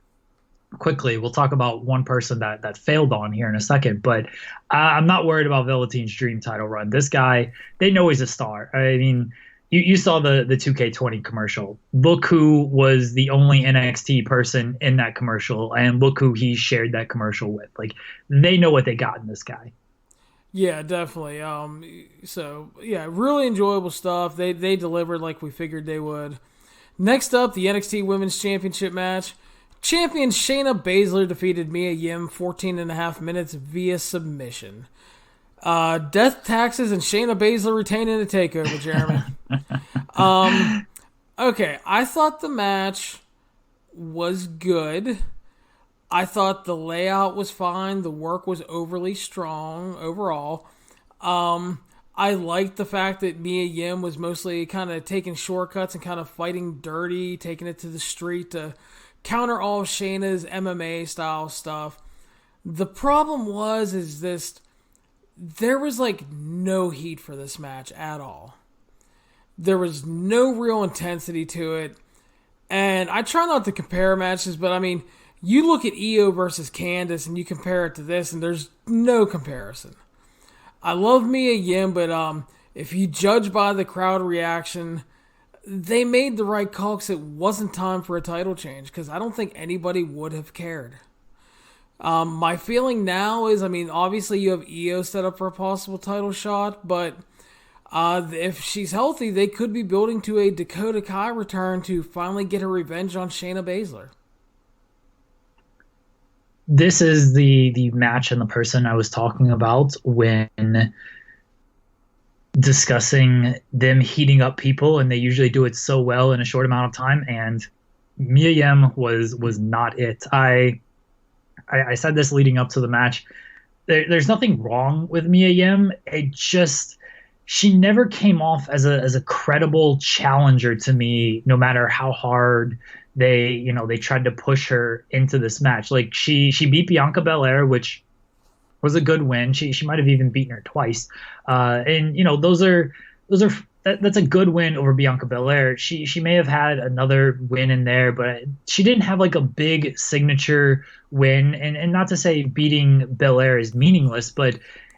quickly. We'll talk about one person that failed on here in a second, but I'm not worried about Velveteen's Dream title run. This guy, they know he's a star. I mean, you saw the 2K20 commercial. Look who was the only NXT person in that commercial, and look who he shared that commercial with. Like, they know what they got in this guy.
Yeah, definitely. So yeah, really enjoyable stuff. They delivered like we figured they would. Next up, the NXT Women's Championship match. Champion Shayna Baszler defeated Mia Yim 14.5 minutes via submission. Death taxes and Shayna Baszler retaining the takeover, Jeremy. Okay, I thought the match was good. I thought the layout was fine. The work was overly strong overall. I I liked the fact that Mia Yim was mostly kind of taking shortcuts and kind of fighting dirty, taking it to the street to counter all of Shayna's MMA style stuff. The problem is this, there was like no heat for this match at all. There was no real intensity to it. And I try not to compare matches, but I mean, you look at Io versus Candice and you compare it to this, and there's no comparison. I love Mia Yim, but if you judge by the crowd reaction, they made the right call because it wasn't time for a title change, because I don't think anybody would have cared. My feeling now is, I mean, obviously you have Io set up for a possible title shot, but if she's healthy, they could be building to a Dakota Kai return to finally get her revenge on Shayna Baszler.
This is the match and the person I was talking about when discussing them heating up people, and they usually do it so well in a short amount of time, and Mia Yim was not it. I said this leading up to the match. There's nothing wrong with Mia Yim. She never came off as a credible challenger to me, no matter how hard they tried to push her into this match. Like she beat Bianca Belair, which was a good win. She might have even beaten her twice. And that's a good win over Bianca Belair. She may have had another win in there, but she didn't have like a big signature win. And not to say beating Belair is meaningless, but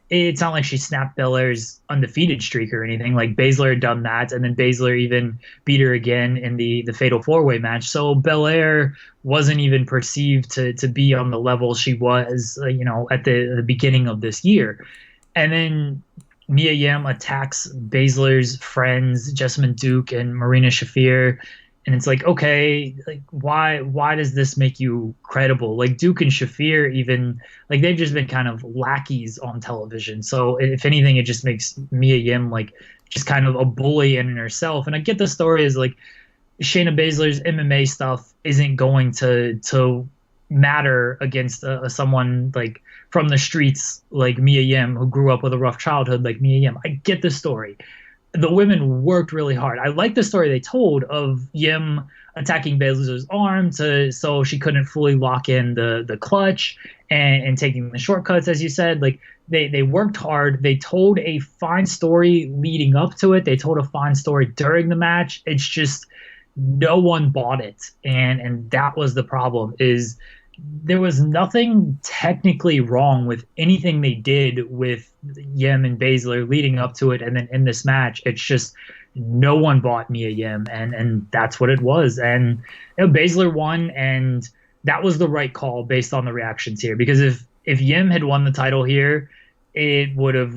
it's not like she snapped Belair's undefeated streak or anything. Like Baszler had done that, and then Baszler even beat her again in the Fatal 4-Way match. So Belair wasn't even perceived to be on the level she was, at the beginning of this year. And then Mia Yim attacks Baszler's friends, Jessamine Duke and Marina Shafir. And it's like, okay, like why does this make you credible? Like Duke and Shafir even, like they've just been kind of lackeys on television. So if anything, it just makes Mia Yim like just kind of a bully in herself. And I get the story is like Shayna Baszler's MMA stuff isn't going to matter against someone like from the streets like Mia Yim, who grew up with a rough childhood like Mia Yim. I get the story. The women worked really hard. I like the story they told of Yim attacking Baszler's arm so she couldn't fully lock in the clutch and taking the shortcuts, as you said. Like they worked hard. They told a fine story leading up to it. They told a fine story during the match. It's just no one bought it, and that was the problem. Is there was nothing technically wrong with anything they did with Yim and Baszler leading up to it, and then in this match, it's just no one bought Mia Yim, and that's what it was. And Baszler won, and that was the right call based on the reactions here. Because if Yim had won the title here, it would have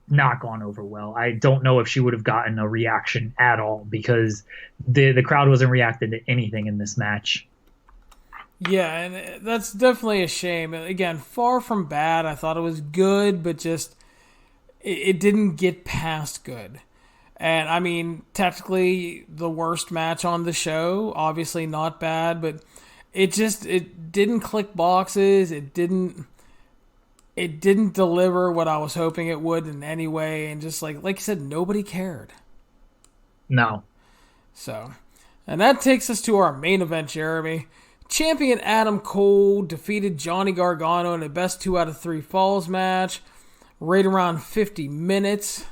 not gone over well. I don't know if she would have gotten a reaction at all, because the crowd wasn't reacting to anything in this match.
Yeah, and that's definitely a shame. Again, far from bad. I thought it was good, but just it didn't get past good. And I mean, technically the worst match on the show, obviously not bad, but it didn't click boxes. It didn't deliver what I was hoping it would in any way, and just like you said, nobody cared.
No.
So, and that takes us to our main event, Jeremy. Champion Adam Cole defeated Johnny Gargano in a best 2 out of 3 falls match, right around 50 minutes.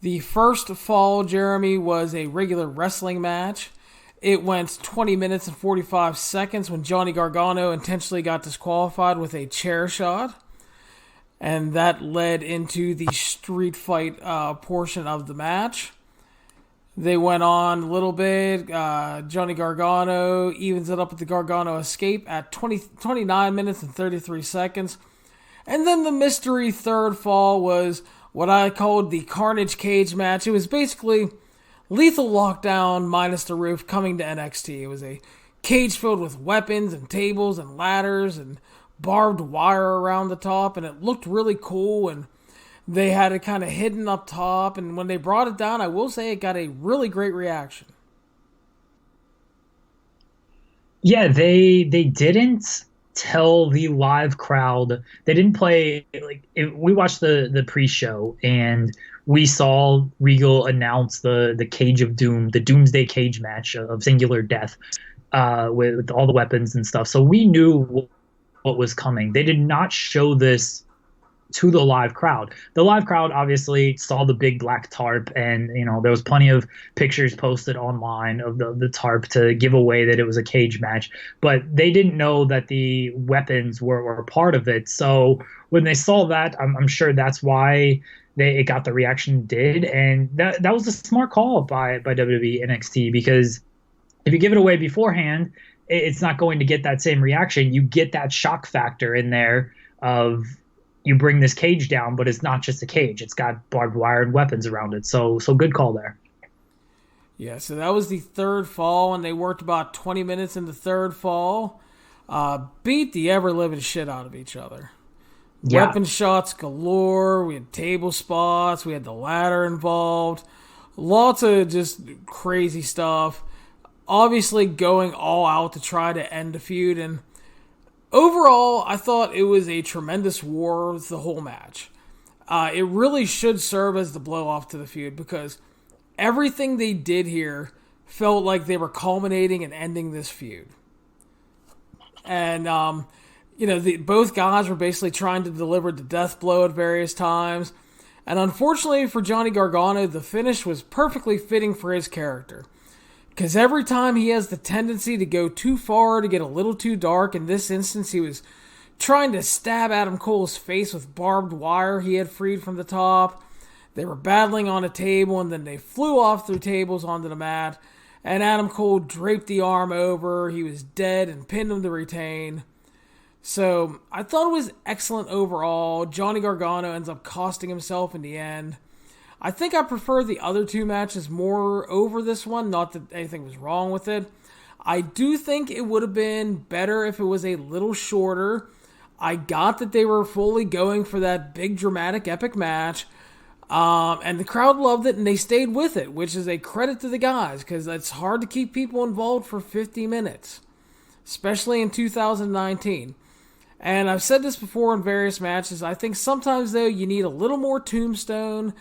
The first fall, Jeremy, was a regular wrestling match. It went 20 minutes and 45 seconds when Johnny Gargano intentionally got disqualified with a chair shot. And that led into the street fight portion of the match. They went on a little bit. Johnny Gargano evens it up with the Gargano escape at 29 minutes and 33 seconds. And then the mystery third fall was what I called the Carnage Cage match. It was basically Lethal Lockdown minus the roof coming to NXT. It was a cage filled with weapons and tables and ladders and barbed wire around the top, and it looked really cool, and they had it kind of hidden up top, and when they brought it down, I will say it got a really great reaction.
Yeah, they didn't tell the live crowd. They didn't play we watched the pre-show, and we saw Regal announce the Cage of Doom, the Doomsday Cage match of Singular Death, with all the weapons and stuff. So we knew what was coming. They did not show this to the live crowd. The live crowd obviously saw the big black tarp, and there was plenty of pictures posted online of the tarp to give away that it was a cage match, but they didn't know that the weapons were part of it. So when they saw that, I'm sure that's why it got the reaction it did, and that was a smart call by WWE NXT, because if you give it away beforehand, it's not going to get that same reaction. You get that shock factor in there of, you bring this cage down, but it's not just a cage. It's got barbed wire and weapons around it. So good call there.
Yeah, so that was the third fall, and they worked about 20 minutes in the third fall. Beat the ever-living shit out of each other. Yeah. Weapon shots galore. We had table spots. We had the ladder involved. Lots of just crazy stuff. Obviously going all out to try to end the feud, and overall, I thought it was a tremendous war the whole match. It really should serve as the blow-off to the feud, because everything they did here felt like they were culminating and ending this feud. And, both guys were basically trying to deliver the death blow at various times. And unfortunately for Johnny Gargano, the finish was perfectly fitting for his character. Because every time he has the tendency to go too far, to get a little too dark. In this instance, he was trying to stab Adam Cole's face with barbed wire he had freed from the top. They were battling on a table, and then they flew off through tables onto the mat. And Adam Cole draped the arm over. He was dead and pinned him to retain. So I thought it was excellent overall. Johnny Gargano ends up costing himself in the end. I think I prefer the other two matches more over this one. Not that anything was wrong with it. I do think it would have been better if it was a little shorter. I got that they were fully going for that big, dramatic, epic match. And the crowd loved it, and they stayed with it, which is a credit to the guys, because it's hard to keep people involved for 50 minutes, especially in 2019. And I've said this before in various matches. I think sometimes, though, you need a little more Tombstone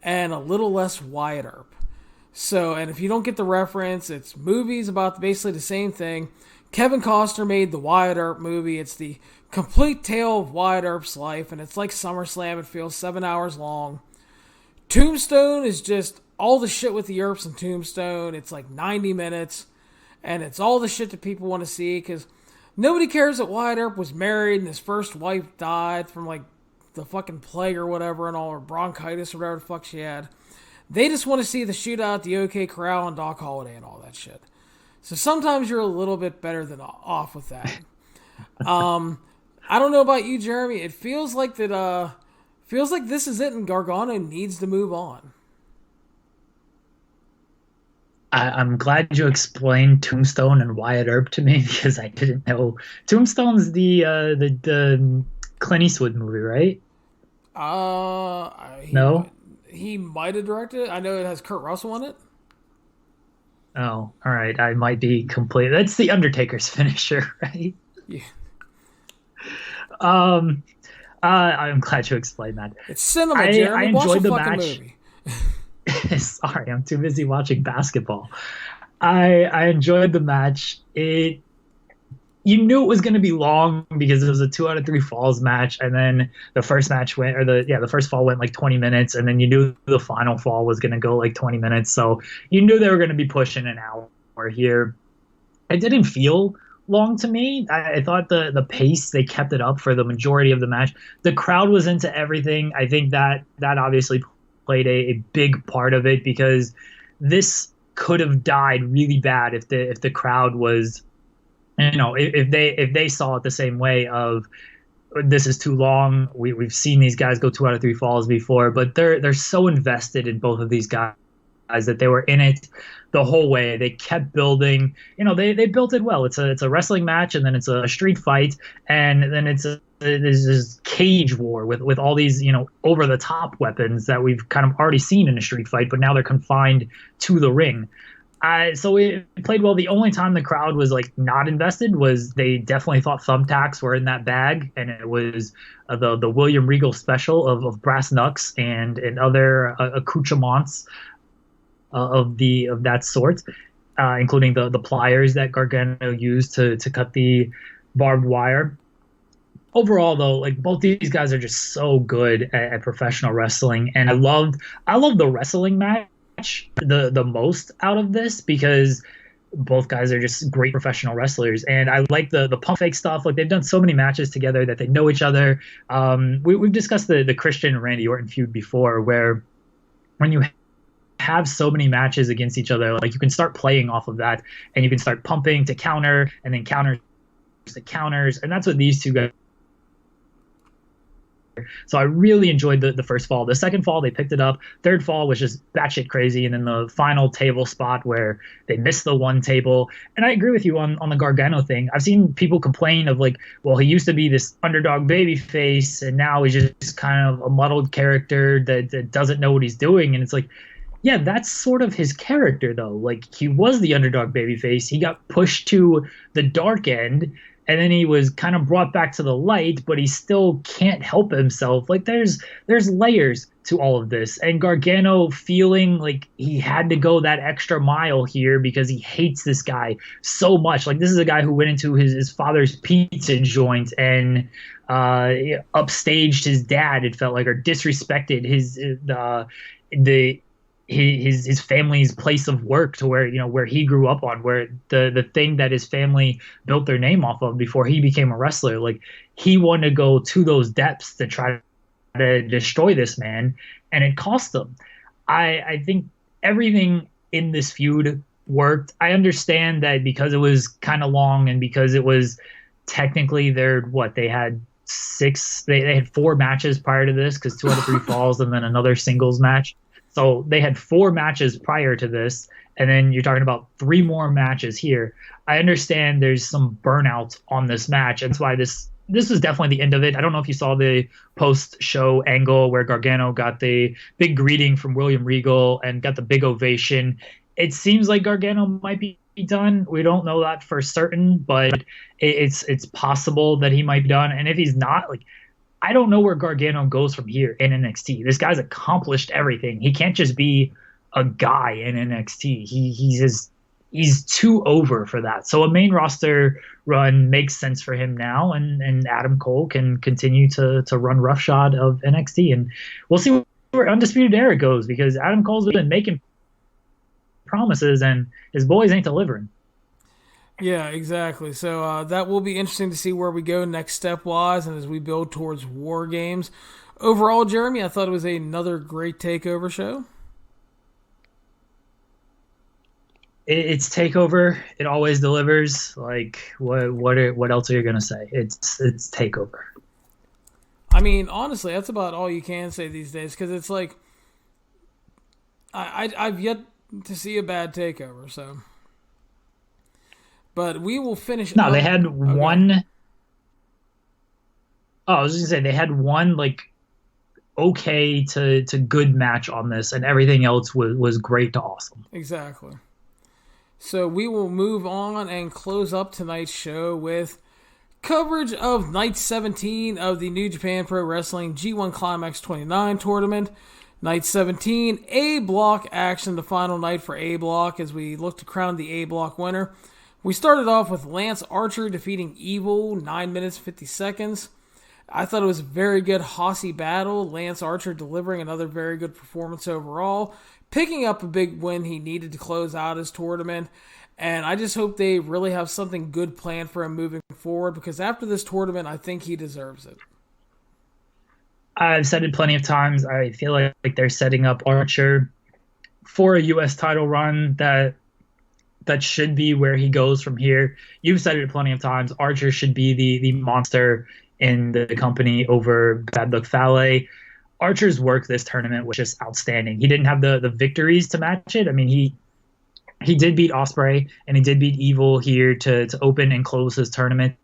and a little less Wyatt Earp. So, and if you don't get the reference, it's movies about basically the same thing. Kevin Costner made the Wyatt Earp movie. It's the complete tale of Wyatt Earp's life, and it's like SummerSlam. It feels 7 hours long. Tombstone is just all the shit with the Earps and Tombstone. It's like 90 minutes, and it's all the shit that people want to see, because nobody cares that Wyatt Earp was married and his first wife died from like the fucking plague or whatever, and all her bronchitis or whatever the fuck she had. They just want to see the shootout at the OK Corral and Doc Holliday and all that shit. So sometimes you're a little bit better than off with that. I don't know about you, Jeremy. It feels like that. Feels like this is it, and Gargano needs to move on.
I'm glad you explained Tombstone and Wyatt Earp to me, because I didn't know. Tombstone's the Clint Eastwood movie, right? No?
He might have directed it. I know it has Kurt Russell in it.
Oh, all right. I might be complete. That's the Undertaker's finisher, right?
Yeah.
I'm glad you explained that.
It's cinema, Jeremy.
I enjoyed the match.
Movie.
Sorry, I'm too busy watching basketball. I enjoyed the match. You knew it was going to be long, because it was a 2 out of 3 falls match, and then the first match the first fall went like 20 minutes, and then you knew the final fall was going to go like 20 minutes. So you knew they were going to be pushing an hour here. It didn't feel long to me. I thought the pace, they kept it up for the majority of the match. The crowd was into everything. I think that obviously played a big part of it, because this could have died really bad if the crowd was, if they saw it the same way of, this is too long. We've seen these guys go 2 out of 3 falls before, but they're so invested in both of these guys that they were in it the whole way. They kept building. They built it well. It's a wrestling match, and then it's a street fight, and then there's this cage war with all these over the top weapons that we've kind of already seen in a street fight, but now they're confined to the ring. So it played well. The only time the crowd was like not invested was they definitely thought thumbtacks were in that bag, and it was the William Regal special of brass knucks and other accoutrements of that sort, including the pliers that Gargano used to cut the barbed wire. Overall, though, like both these guys are just so good at professional wrestling, and I love the wrestling match the most out of this because both guys are just great professional wrestlers, and I like the pump fake stuff. Like they've done so many matches together that they know each other. We've discussed the Christian and Randy Orton feud before, where when you have so many matches against each other, like you can start playing off of that, and you can start pumping to counter, and then counters to counters, and that's what these two guys. So I really enjoyed the first fall. The second fall, they picked it up. Third fall was just batshit crazy. And then the final table spot where they missed the one table. And I agree with you on the Gargano thing. I've seen people complain of like, well, he used to be this underdog baby face, and now he's just kind of a muddled character that doesn't know what he's doing. And it's like, yeah, that's sort of his character, though. Like, he was the underdog babyface. He got pushed to the dark end, and then he was kind of brought back to the light, but he still can't help himself. Like, there's layers to all of this. And Gargano feeling like he had to go that extra mile here because he hates this guy so much. Like, this is a guy who went into his father's pizza joint and upstaged his dad, it felt like, or disrespected his family's place of work to where he grew up on, where the thing that his family built their name off of before he became a wrestler. Like, he wanted to go to those depths to try to destroy this man, and it cost him. I think everything in this feud worked. I understand that because it was kind of long and because it was technically they had they had 4 matches prior to this, because 2 out of 3 falls and then another singles match. So they had 4 matches prior to this, and then you're talking about 3 more matches here. I understand there's some burnout on this match, and that's why this was definitely the end of it. I don't know if you saw the post-show angle where Gargano got the big greeting from William Regal and got the big ovation. It seems like Gargano might be done. We don't know that for certain, but it's possible that he might be done. And if he's not, like, I don't know where Gargano goes from here in NXT. This guy's accomplished everything. He can't just be a guy in NXT. He's too over for that. So a main roster run makes sense for him now, and Adam Cole can continue to run roughshod of NXT. And we'll see where Undisputed Era goes, because Adam Cole's been making promises and his boys ain't delivering.
Yeah, exactly. So that will be interesting to see where we go next step-wise and as we build towards War Games. Overall, Jeremy, I thought it was another great TakeOver show.
It's TakeOver. It always delivers. Like, what else are you going to say? It's TakeOver.
I mean, honestly, that's about all you can say these days, because it's like I've yet to see a bad TakeOver, so... But we will finish.
No, they had one. Oh, I was just gonna say they had one like okay to good match on this, and everything else was great to awesome.
Exactly. So we will move on and close up tonight's show with coverage of Night 17 of the New Japan Pro Wrestling G1 Climax 29 tournament. Night 17, A Block action, the final night for A Block as we look to crown the A Block winner. We started off with Lance Archer defeating Evil, 9 minutes, 50 seconds. I thought it was a very good Hossy battle. Lance Archer delivering another very good performance overall, picking up a big win he needed to close out his tournament. And I just hope they really have something good planned for him moving forward, because after this tournament, I think he deserves it.
I've said it plenty of times. I feel like they're setting up Archer for a U.S. title run that should be where he goes from here. You've said it plenty of times. Archer should be the monster in the company over Bad Luck Fale. Archer's work this tournament was just outstanding. He didn't have the victories to match it. I mean, he did beat Ospreay and he did beat Evil here to open and close his tournament.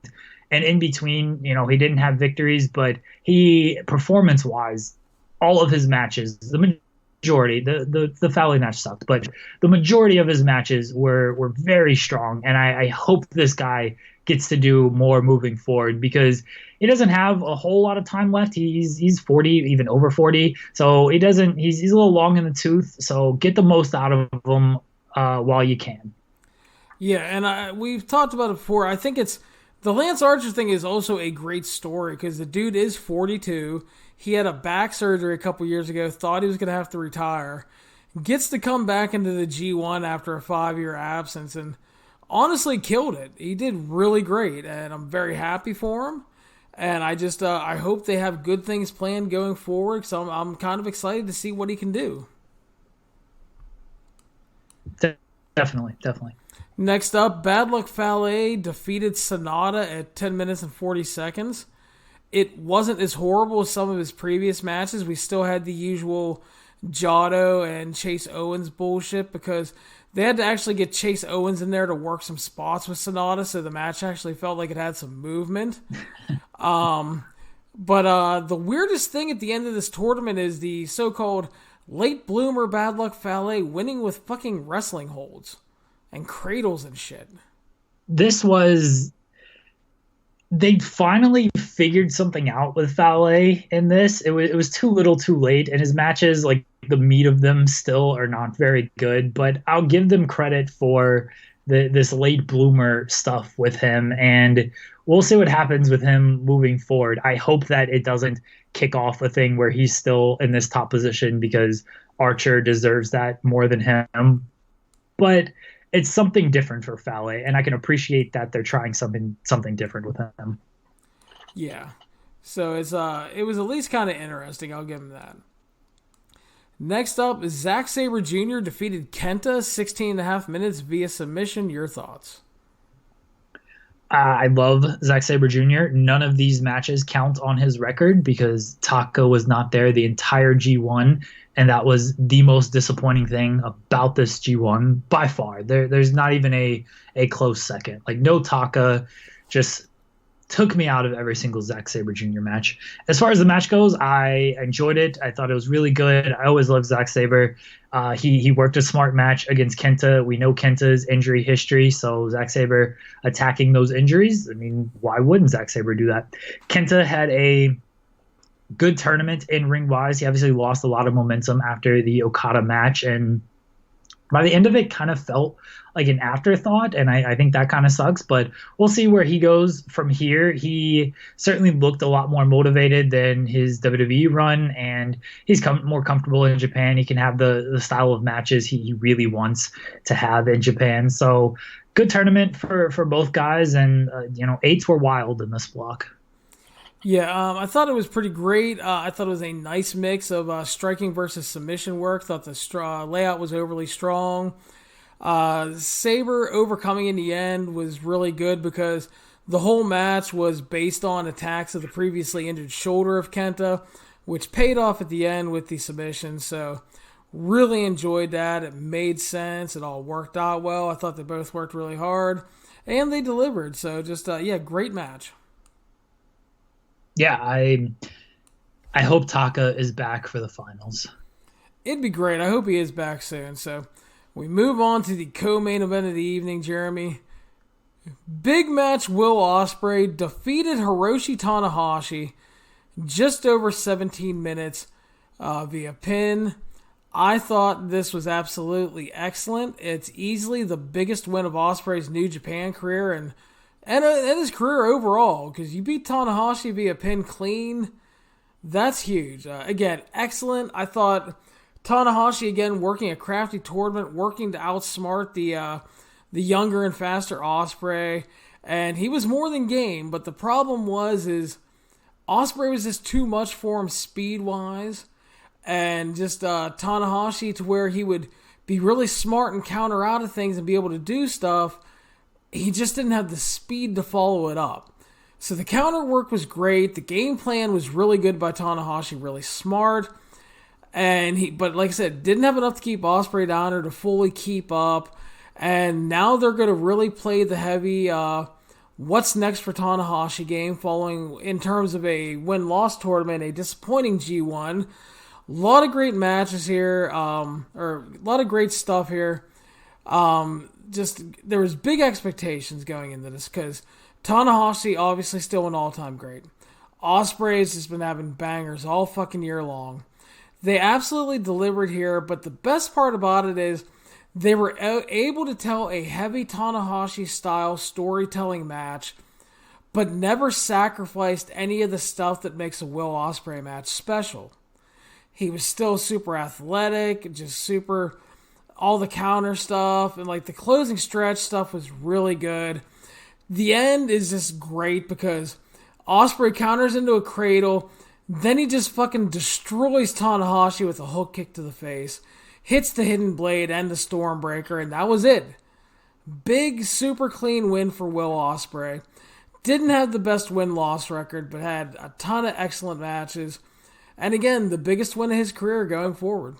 And in between, he didn't have victories, but he, performance-wise, all of his matches, the majority, the Fale match sucked, but the majority of his matches were very strong, and I hope this guy gets to do more moving forward because he doesn't have a whole lot of time left. He's 40, even over 40, so he's a little long in the tooth. So get the most out of him while you can.
Yeah, and we've talked about it before. I think the Lance Archer thing is also a great story because the dude is 42. He had a back surgery a couple years ago, thought he was going to have to retire, gets to come back into the G1 after a 5-year absence, and honestly killed it. He did really great, and I'm very happy for him. And I just I hope they have good things planned going forward, so I'm kind of excited to see what he can do.
Definitely.
Next up, Bad Luck Fale defeated Sonata at 10 minutes and 40 seconds. It wasn't as horrible as some of his previous matches. We still had the usual Jotto and Chase Owens bullshit because they had to actually get Chase Owens in there to work some spots with Sonata, so the match actually felt like it had some movement. But the weirdest thing at the end of this tournament is the so-called late bloomer Bad Luck Fale winning with fucking wrestling holds and cradles and shit.
They finally figured something out with Fale in this. It was too little too late, and his matches, like the meat of them, still are not very good, but I'll give them credit for this late bloomer stuff with him, and we'll see what happens with him moving forward. I hope that it doesn't kick off a thing where he's still in this top position because Archer deserves that more than him. But it's something different for Fale, and I can appreciate that they're trying something different with him.
Yeah. So it was at least kind of interesting. I'll give him that. Next up, Zack Sabre Jr. defeated Kenta 16.5 minutes via submission. Your thoughts?
I love Zack Sabre Jr. None of these matches count on his record because Taka was not there the entire G1, and that was the most disappointing thing about this G1 by far. There's not even a close second. Like, no Taka, just took me out of every single Zack Sabre Jr. match. As far as the match goes, I enjoyed it. I thought it was really good. I always loved Zack Sabre. He worked a smart match against Kenta. We know Kenta's injury history, so Zack Sabre attacking those injuries, I mean, why wouldn't Zack Sabre do that? Kenta had a good tournament in ring-wise. He obviously lost a lot of momentum after the Okada match, and by the end of it, kind of felt like an afterthought, and I think that kind of sucks, but we'll see where he goes from here. He certainly looked a lot more motivated than his WWE run, and he's more comfortable in Japan. He can have the style of matches he really wants to have in Japan. So good tournament for both guys, and 8s were wild in this block.
Yeah, I thought it was pretty great. I thought it was a nice mix of striking versus submission work. Thought the layout was overly strong. Sabre overcoming in the end was really good because the whole match was based on attacks of the previously injured shoulder of Kenta, which paid off at the end with the submission. So really enjoyed that. It made sense. It all worked out well. I thought they both worked really hard, and they delivered. So just, great match.
Yeah, I hope Taka is back for the finals.
It'd be great. I hope he is back soon. So we move on to the co-main event of the evening, Jeremy. Big match. Will Ospreay defeated Hiroshi Tanahashi just over 17 minutes via pin. I thought this was absolutely excellent. It's easily the biggest win of Ospreay's New Japan career and his career overall, because you beat Tanahashi via pin clean. That's huge. Again, excellent. I thought Tanahashi, again, working a crafty tournament, working to outsmart the younger and faster Ospreay, and he was more than game, but the problem is Ospreay was just too much for him speed-wise, and just Tanahashi to where he would be really smart and counter out of things and be able to do stuff. He just didn't have the speed to follow it up. So the counter work was great. The game plan was really good by Tanahashi, really smart. But like I said, didn't have enough to keep Ospreay down or to fully keep up. And now they're going to really play the heavy what's next for Tanahashi game following in terms of a win-loss tournament, a disappointing G1. A lot of great matches here, or a lot of great stuff here. Just there was big expectations going into this because Tanahashi obviously still an all-time great. Ospreay's just been having bangers all fucking year long. They absolutely delivered here, but the best part about it is they were able to tell a heavy Tanahashi-style storytelling match, but never sacrificed any of the stuff that makes a Will Ospreay match special. He was still super athletic, just super, all the counter stuff, and like the closing stretch stuff was really good. The end is just great because Ospreay counters into a cradle, then he just fucking destroys Tanahashi with a hook kick to the face, hits the hidden blade and the Stormbreaker, and that was it. Big, super clean win for Will Ospreay. Didn't have the best win-loss record, but had a ton of excellent matches. And again, the biggest win of his career going forward.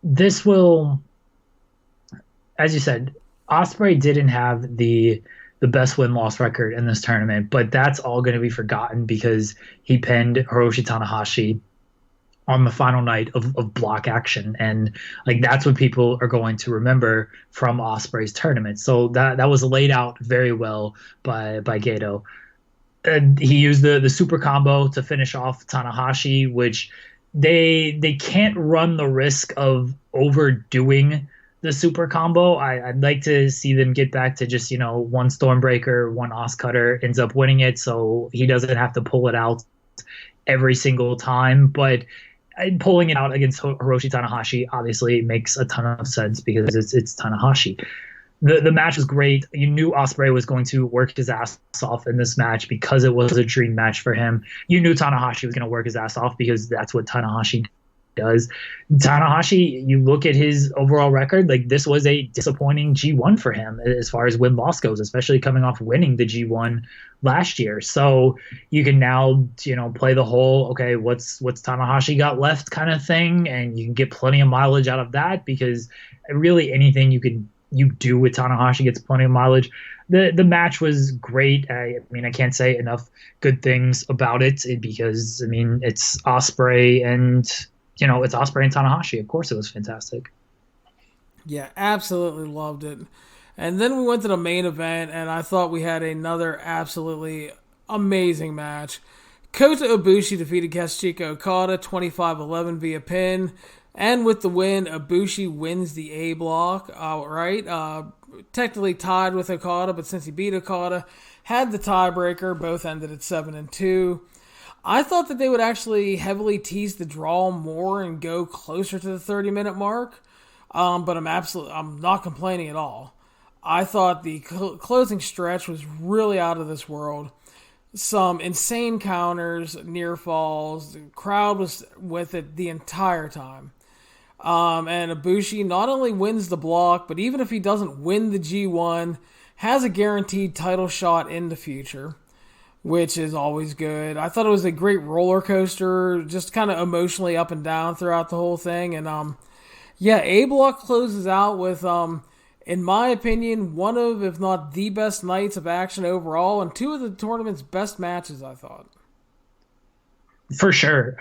This will, as you said, Ospreay didn't have the best win-loss record in this tournament, but that's all going to be forgotten because he pinned Hiroshi Tanahashi on the final night of block action. And like that's what people are going to remember from Ospreay's tournament. So that was laid out very well by Gato. And he used the super combo to finish off Tanahashi, which they can't run the risk of overdoing the super combo. I'd like to see them get back to just, one Stormbreaker, one Os Cutter ends up winning it, so he doesn't have to pull it out every single time. But pulling it out against Hiroshi Tanahashi obviously makes a ton of sense because it's Tanahashi. The match was great. You knew Ospreay was going to work his ass off in this match because it was a dream match for him. You knew Tanahashi was going to work his ass off because that's what Tanahashi does. Tanahashi, you look at his overall record, like this was a disappointing G1 for him as far as win-loss goes, especially coming off winning the G1 last year. So you can now, play the whole, okay, what's Tanahashi got left kind of thing, and you can get plenty of mileage out of that because really anything you do with Tanahashi gets plenty of mileage. The match was great. I can't say enough good things about it because, it's Ospreay and, it's Ospreay and Tanahashi. Of course it was fantastic.
Yeah, absolutely loved it. And then we went to the main event, and I thought we had another absolutely amazing match. Kota Ibushi defeated Kazuchika Okada 25-11 via pin. And with the win, Ibushi wins the A block outright. Technically tied with Okada, but since he beat Okada, had the tiebreaker. Both ended at 7-2. I thought that they would actually heavily tease the draw more and go closer to the 30-minute mark. But I'm not complaining at all. I thought the closing stretch was really out of this world. Some insane counters, near falls. The crowd was with it the entire time. And Ibushi not only wins the block, but even if he doesn't win the G1, has a guaranteed title shot in the future, which is always good. I thought it was a great roller coaster, just kind of emotionally up and down throughout the whole thing. And A block closes out with, in my opinion, one of, if not the best nights of action overall, and two of the tournament's best matches, I thought.
For sure.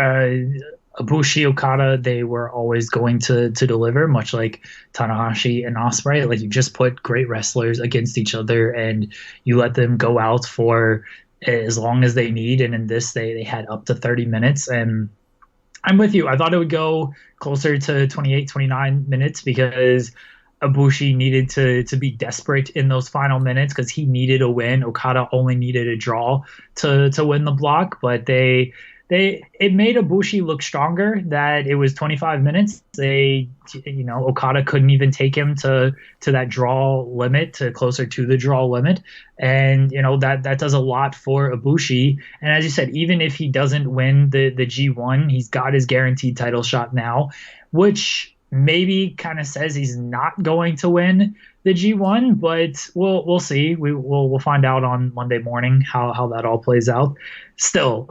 Ibushi, Okada, they were always going to deliver, much like Tanahashi and Ospreay. Like, you just put great wrestlers against each other and you let them go out for as long as they need. And in this, they had up to 30 minutes. And I'm with you. I thought it would go closer to 28, 29 minutes because Ibushi needed to be desperate in those final minutes because he needed a win. Okada only needed a draw to win the block, but it made Ibushi look stronger that it was 25 minutes. Okada couldn't even take him to that draw limit, to closer to the draw limit. And, that does a lot for Ibushi. And as you said, even if he doesn't win the G1, he's got his guaranteed title shot now, which maybe kind of says he's not going to win the G1, but we'll see. We'll find out on Monday morning how that all plays out. Still,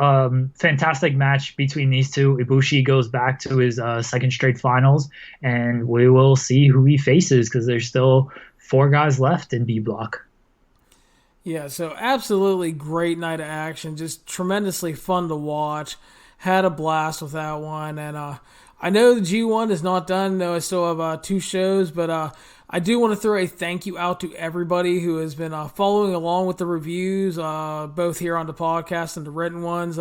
fantastic match between these two. Ibushi goes back to his second straight finals, and we will see who he faces because there's still 4 guys left in B block.
Yeah, so absolutely great night of action. Just tremendously fun to watch. had a blast with that one. And I know the G1 is not done, though I still have 2 shows, but I do want to throw a thank you out to everybody who has been following along with the reviews, both here on the podcast and the written ones.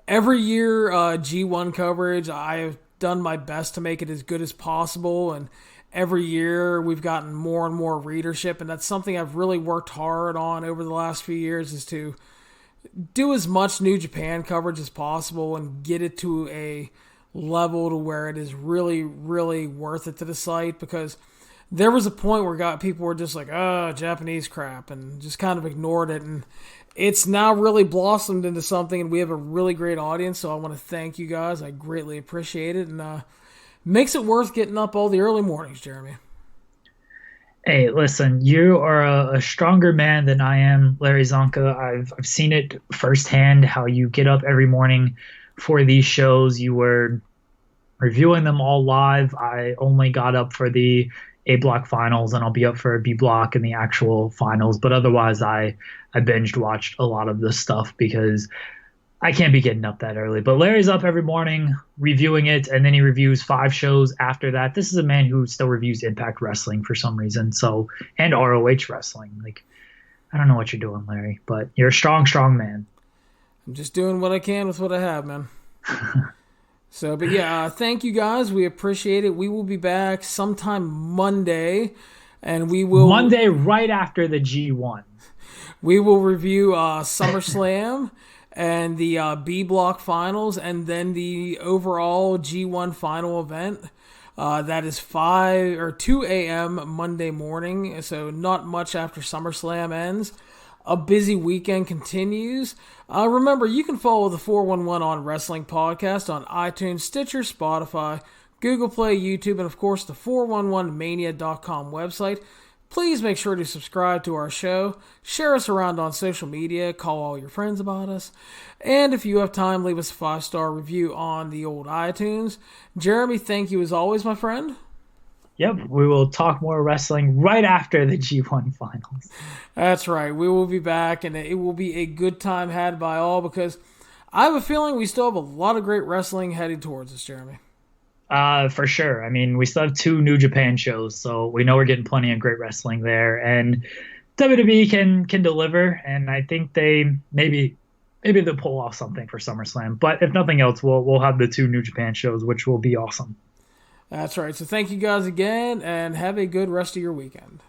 Every year, G1 coverage, I have done my best to make it as good as possible, and every year we've gotten more and more readership, and that's something I've really worked hard on over the last few years, is to do as much New Japan coverage as possible and get it to a level to where it is really, really worth it to the site, because there was a point where people were just like, oh, Japanese crap, and just kind of ignored it, and it's now really blossomed into something, and we have a really great audience, so I want to thank you guys. I greatly appreciate it, and makes it worth getting up all the early mornings, Jeremy.
Hey, listen, you are a stronger man than I am, Larry Csonka. I've seen it firsthand, how you get up every morning for these shows. You were reviewing them all live. I only got up for the A block finals, and I'll be up for a B block in the actual finals. But otherwise, I binged watched a lot of this stuff because I can't be getting up that early. But Larry's up every morning reviewing it, and then he reviews 5 shows after that. This is a man who still reviews Impact Wrestling for some reason, and ROH Wrestling. Like, I don't know what you're doing, Larry, but you're a strong, strong man.
I'm just doing what I can with what I have, man. But yeah, thank you guys. We appreciate it. We will be back sometime Monday, and we will...
Monday right after the G1.
We will review SummerSlam and the B block finals, and then the overall G1 final event. That is 2 a.m. Monday morning, so not much after SummerSlam ends. A busy weekend continues. Remember, you can follow the 411 on Wrestling Podcast on iTunes, Stitcher, Spotify, Google Play, YouTube, and of course the 411mania.com website. Please make sure to subscribe to our show, share us around on social media, call all your friends about us, and if you have time, leave us a 5-star review on the old iTunes. Jeremy, thank you as always, my friend.
Yep, we will talk more wrestling right after the G1 finals.
That's right. We will be back, and it will be a good time had by all, because I have a feeling we still have a lot of great wrestling headed towards us, Jeremy.
For sure. I mean, we still have 2 New Japan shows, so we know we're getting plenty of great wrestling there. And WWE can deliver, and I think maybe they'll pull off something for SummerSlam. But if nothing else, we'll have the 2 New Japan shows, which will be awesome.
That's right. So thank you guys again, and have a good rest of your weekend.